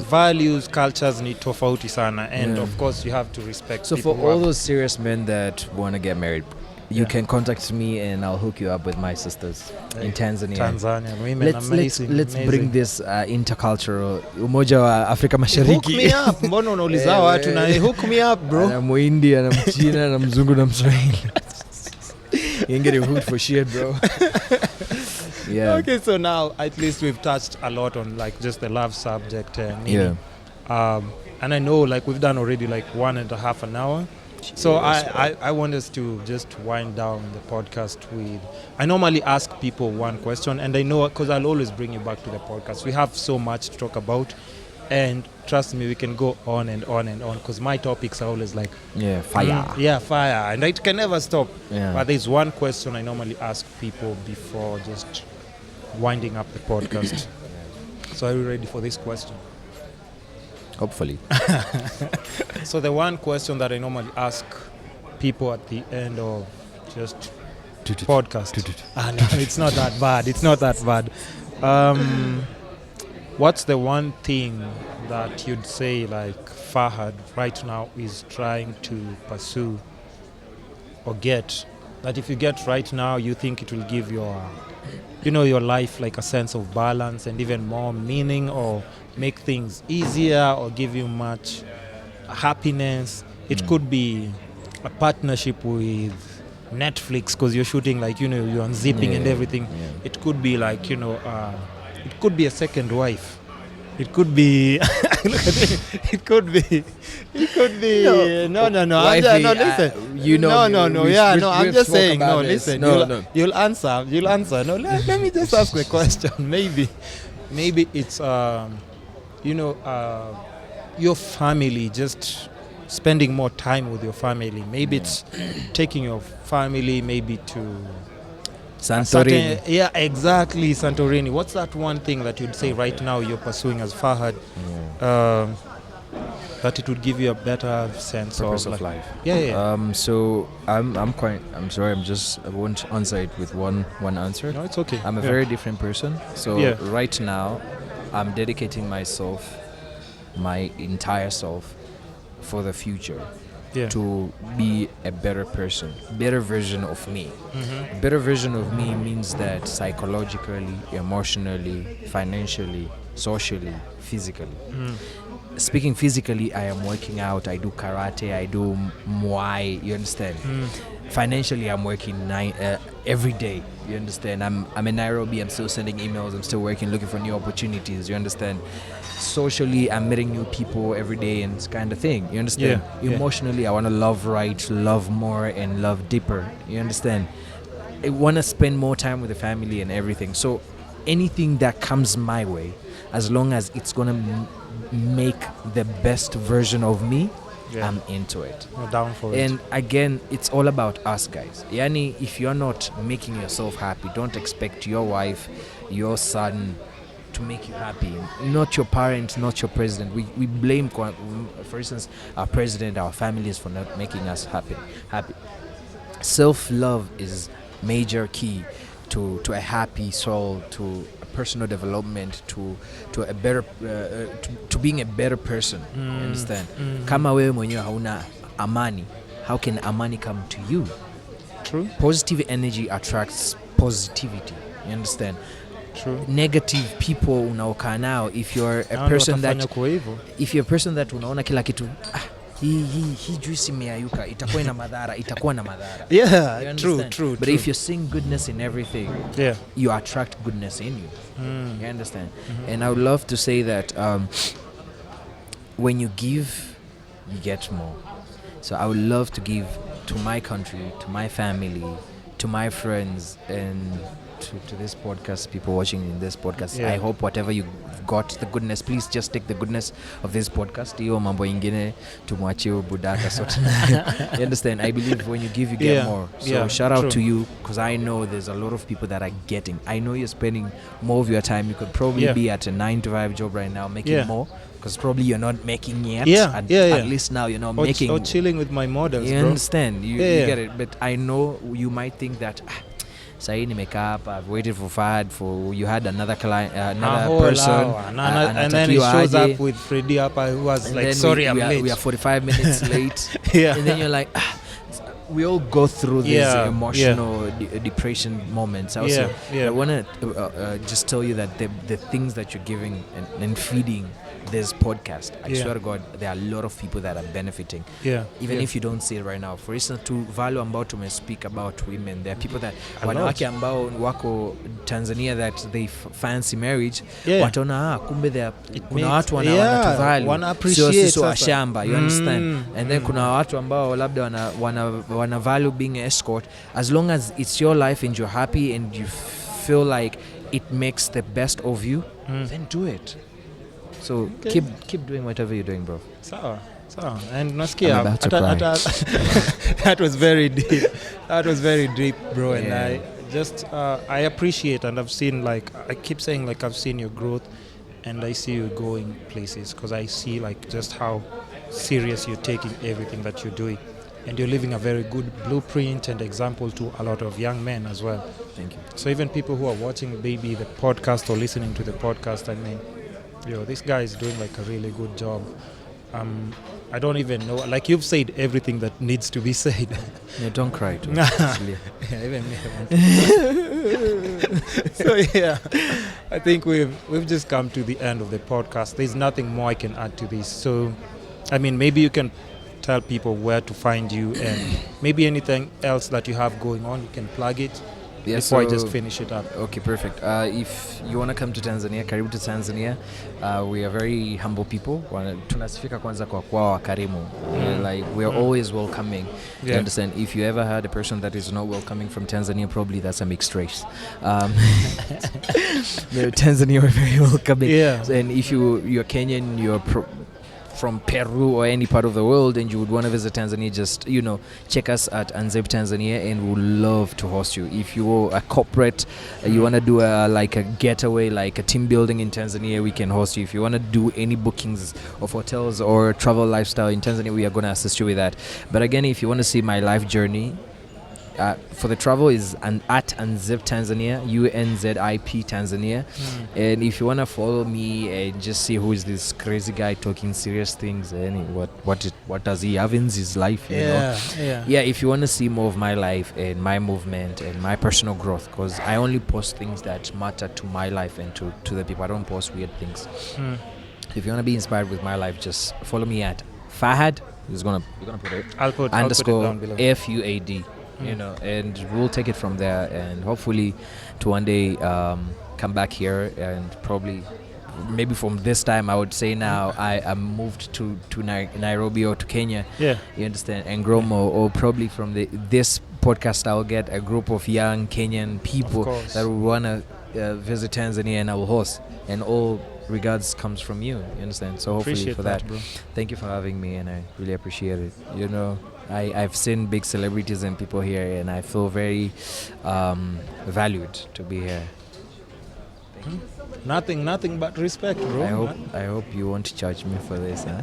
values, cultures need tofauti sana, and of course you have to respect. So for all those serious men that want to get married, you can contact me and I'll hook you up with my sisters in Tanzania. Tanzanian women, amazing. Let's bring this intercultural umoja wa Afrika Mashariki. Hook me up. Mbona unauliza watu na hook me up, bro? Na Muhindi na Mchina na Mzungu na Mswahili. You ain't getting hooked for shit, bro. Yeah. Okay, so now at least we've touched a lot on like just the love subject and and I know like we've done already like 1.5 an hour. So I want us to just wind down the podcast with, I normally ask people one question, and I know because I'll always bring you back to the podcast. We have so much to talk about, and trust me, we can go on and on and on because my topics are always like fire. Fire, and it can never stop. Yeah. But there's one question I normally ask people before just winding up the podcast. So are you ready for this question? Hopefully. So the one question that I normally ask people at the end of just podcast. No, it's not that bad. what's the one thing that you'd say like Fahad right now is trying to pursue or get, that if you get right now, you think it will give your, your life like a sense of balance and even more meaning, or make things easier, or give you much happiness? It could be a partnership with Netflix because you're shooting like, you're unzipping and everything. Yeah. It could be like, it could be a second wife. It could be, it could be, no, Wifey, listen. I'm just saying, listen, you'll answer. No, let me just ask the question. Maybe it's, your family, just spending more time with your family. Maybe it's taking your family maybe to Santorini. Yeah, exactly, Santorini. What's that one thing that you'd say right now you're pursuing as Fahad, that it would give you a better sense Purpose of of life. Yeah. So I'm sorry, I won't answer it with one answer. No, it's okay. I'm a very different person. So right now, I'm dedicating myself, my entire self, for the future. To be a better person, better version of me. A better version of me means that psychologically, emotionally, financially, socially, physically. Speaking physically, I am working out, I do karate, I do Muay, you understand? Financially, I'm working every day, you understand? I'm in Nairobi, I'm still sending emails, I'm still working, looking for new opportunities, you understand? Socially, I'm meeting new people every day and this kind of thing, you understand? Emotionally, I want to love right, love more, and love deeper, you understand? I want to spend more time with the family and everything. So anything that comes my way, as long as it's going to make the best version of me, I'm into it. I'm down for it. And again, it's all about us, guys. Yani, if you're not making yourself happy, don't expect your wife, your son to make you happy. Not your parents, not your president. We blame, for instance, our president, our families for not making us happy. Self-love is major key to a happy soul, to personal development, to a better to being a better person. You understand? Kama wewe mwenyewe hauna amani, how can amani come to you? True. Positive energy attracts positivity. You understand? True. Negative people unaokaa nao, if you're a person that unaona kila kitu hii juice imeayuka, itakuwa na madhara. Yeah, true. But if you're seeing goodness in everything, you attract goodness in you. You understand? And I would love to say that when you give, you get more. So I would love to give to my country, to my family, to my friends, and to this podcast, people watching in this podcast. I hope whatever you got, the goodness, please just take the goodness of this podcast. Iyo mambo ingine tumwachie budaka sote. You understand? I believe when you give, you get more. So shout out to you, because I know there's a lot of people that are getting. I know you're spending more of your time. You could probably be at a 9-to-5 job right now, making more, because probably you're not making yet. At least now you're not making. Or chilling with my models, you understand? You get it. But I know you might think that Saini makeup, I've waited for Fahad, for you had another client, another person, and then he shows up with Freddy Upper, who was like, sorry, I'm late. We are 45 minutes late. And then you're like, we all go through these emotional depression moments. Also, I want to just tell you that the things that you're giving and feeding this podcast, I swear to God, there are a lot of people that are benefiting. Even if you don't see it right now. For instance, to value ambao to speak about women, there are people that wanawake ambao wako Tanzania that they fancy marriage, wataona kumbe kuna watu wanatuvalue, sio washamba, you understand? And then kuna watu ambao labda wana value being an escort. As long as it's your life and you're happy and you feel like it makes the best of you, then do it. So keep doing whatever you're doing, bro. Sawa. And nasikia that was very deep. That was very deep, bro. And I just I appreciate, and I've seen, like, I keep saying, like, I've seen your growth, and I see you going places, because I see, like, just how serious you're taking everything that you're doing, and you're leaving a very good blueprint and example to a lot of young men as well. Thank you. So even people who are watching maybe the podcast or listening to the podcast, I mean, Yo, this guy is doing like a really good job. I don't even know. Like you've said everything that needs to be said. Yeah, don't cry. Too. Yeah, even me. So yeah, I think we've just come to the end of the podcast. There's nothing more I can add to this. So, I mean, maybe you can tell people where to find you, and maybe anything else that you have going on, you can plug it. Yeah, before I so- just finish it up. Okay, perfect. If you want to come to Tanzania, karibu to Tanzania. We are very humble people. Tunasifika kwanza kwa wakarimu. Like we are always welcoming. You Yeah. understand? If you ever had a person that is not welcoming from Tanzania, probably that's a mixed race. Tanzania are very welcoming. Yeah. And if you're Kenyan, you're from Peru or any part of the world and you would want to visit Tanzania, just check us at Unzipped Tanzania, and we'll love to host you. If you're a corporate, you want to do a getaway, like a team building in Tanzania, we can host you. If you want to do any bookings of hotels or travel lifestyle in Tanzania, we are going to assist you with that. But again, if you want to see my life journey for the travel, is at Unzip Tanzania, UNZIP Tanzania. And if you want to follow me and just see who is this crazy guy talking serious things, and what does he have in his life, you know? Yeah, if you want to see more of my life and my movement and my personal growth, because I only post things that matter to my life and to the people. I don't post weird things. If you want to be inspired with my life, just follow me at Fahad. You're gonna put it I'll put it underscore down below. FUAD. And we'll take it from there, and hopefully to one day come back here, and probably maybe from this time I would say now I moved to Nairobi or to Kenya. Yeah. You understand? And grow more, or probably from this podcast I'll get a group of young Kenyan people that will want to visit Tanzania, and I will host, and all regards comes from you understand? So hopefully Appreciate for that, bro. thank you for having me, and I really appreciate it. I've seen big celebrities and people here, and I feel very valued to be here. Nothing but respect, bro. I hope you won't charge me for this, huh?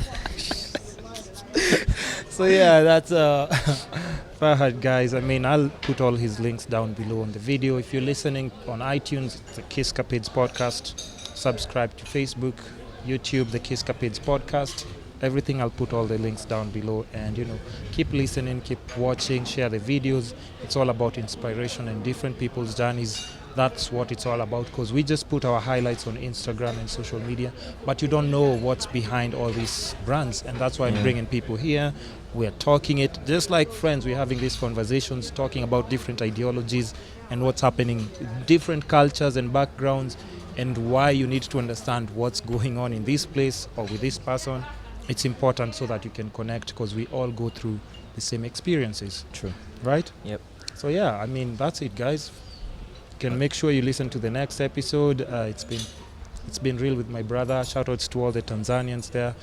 So yeah, that's Fahad, guys. I mean, I'll put all his links down below on the video. If you're listening on iTunes, it's the Kiskapades podcast. Subscribe to Facebook, YouTube, the Kiskapades podcast. Everything, I'll put all the links down below, and keep listening, keep watching, share the videos. It's all about inspiration and different people's journeys. That's what it's all about, because we just put our highlights on Instagram and social media, but you don't know what's behind all these brands, and that's why I'm bringing people here. We're talking it just like friends. We're having these conversations, talking about different ideologies and what's happening, different cultures and backgrounds, and why you need to understand what's going on in this place or with this person. It's important so that you can connect, because we all go through the same experiences. True. Right? Yep. So yeah, I mean, that's it, guys. You can make sure you listen to the next episode. It's been real with my brother. Shout outs to all the Tanzanians there.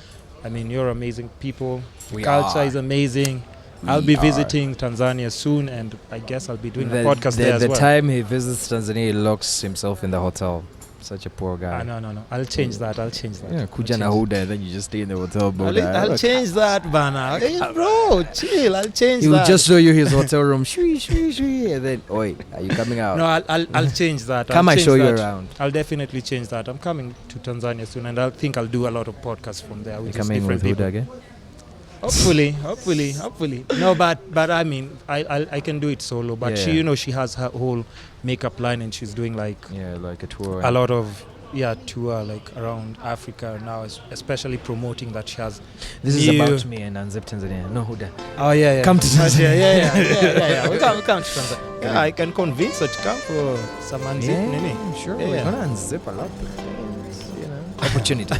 I mean, you're amazing people. The culture is amazing. I'll be visiting Tanzania soon, and I guess I'll be doing a podcast there as well. The time he visits Tanzania, he locks himself in the hotel. Such a poor guy. No. I'll change that. Yeah, kuja na huda, then you just stay in the hotel. I'll change that, Bana. Hey, bro, chill. I'll change he that. will just show you his hotel room. Shui, and then, oi, are you coming out? No, I'll change that. Come, I show you that. around. I'll definitely change that. I'm coming to Tanzania soon, and I think I'll do a lot of podcasts from there with coming different with people. Huda again? Hopefully. No, but I mean, I can do it solo. But she has her whole makeup line, and she's doing like a tour. a lot of tour like around Africa now, especially promoting that she has. This is about me and Unzip Tanzania. No, Huda. Oh yeah. Come to Tanzania. Yeah. We come to Tanzania. Yeah, I can convince her to come for some unzip. Nini. Sure. Yeah. We're gonna unzip a lot of things, opportunity.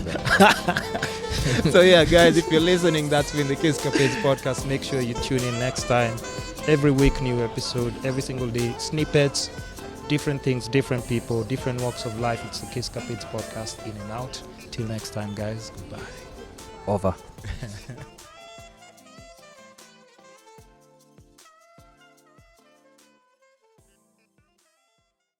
So yeah, guys, if you're listening, that's been the Kiskapades podcast. Make sure you tune in next time. Every week, new episode. Every single day, snippets. Different things, different people, different walks of life. It's the Kiskapades podcast, in and out. Till next time, guys. Goodbye. Over.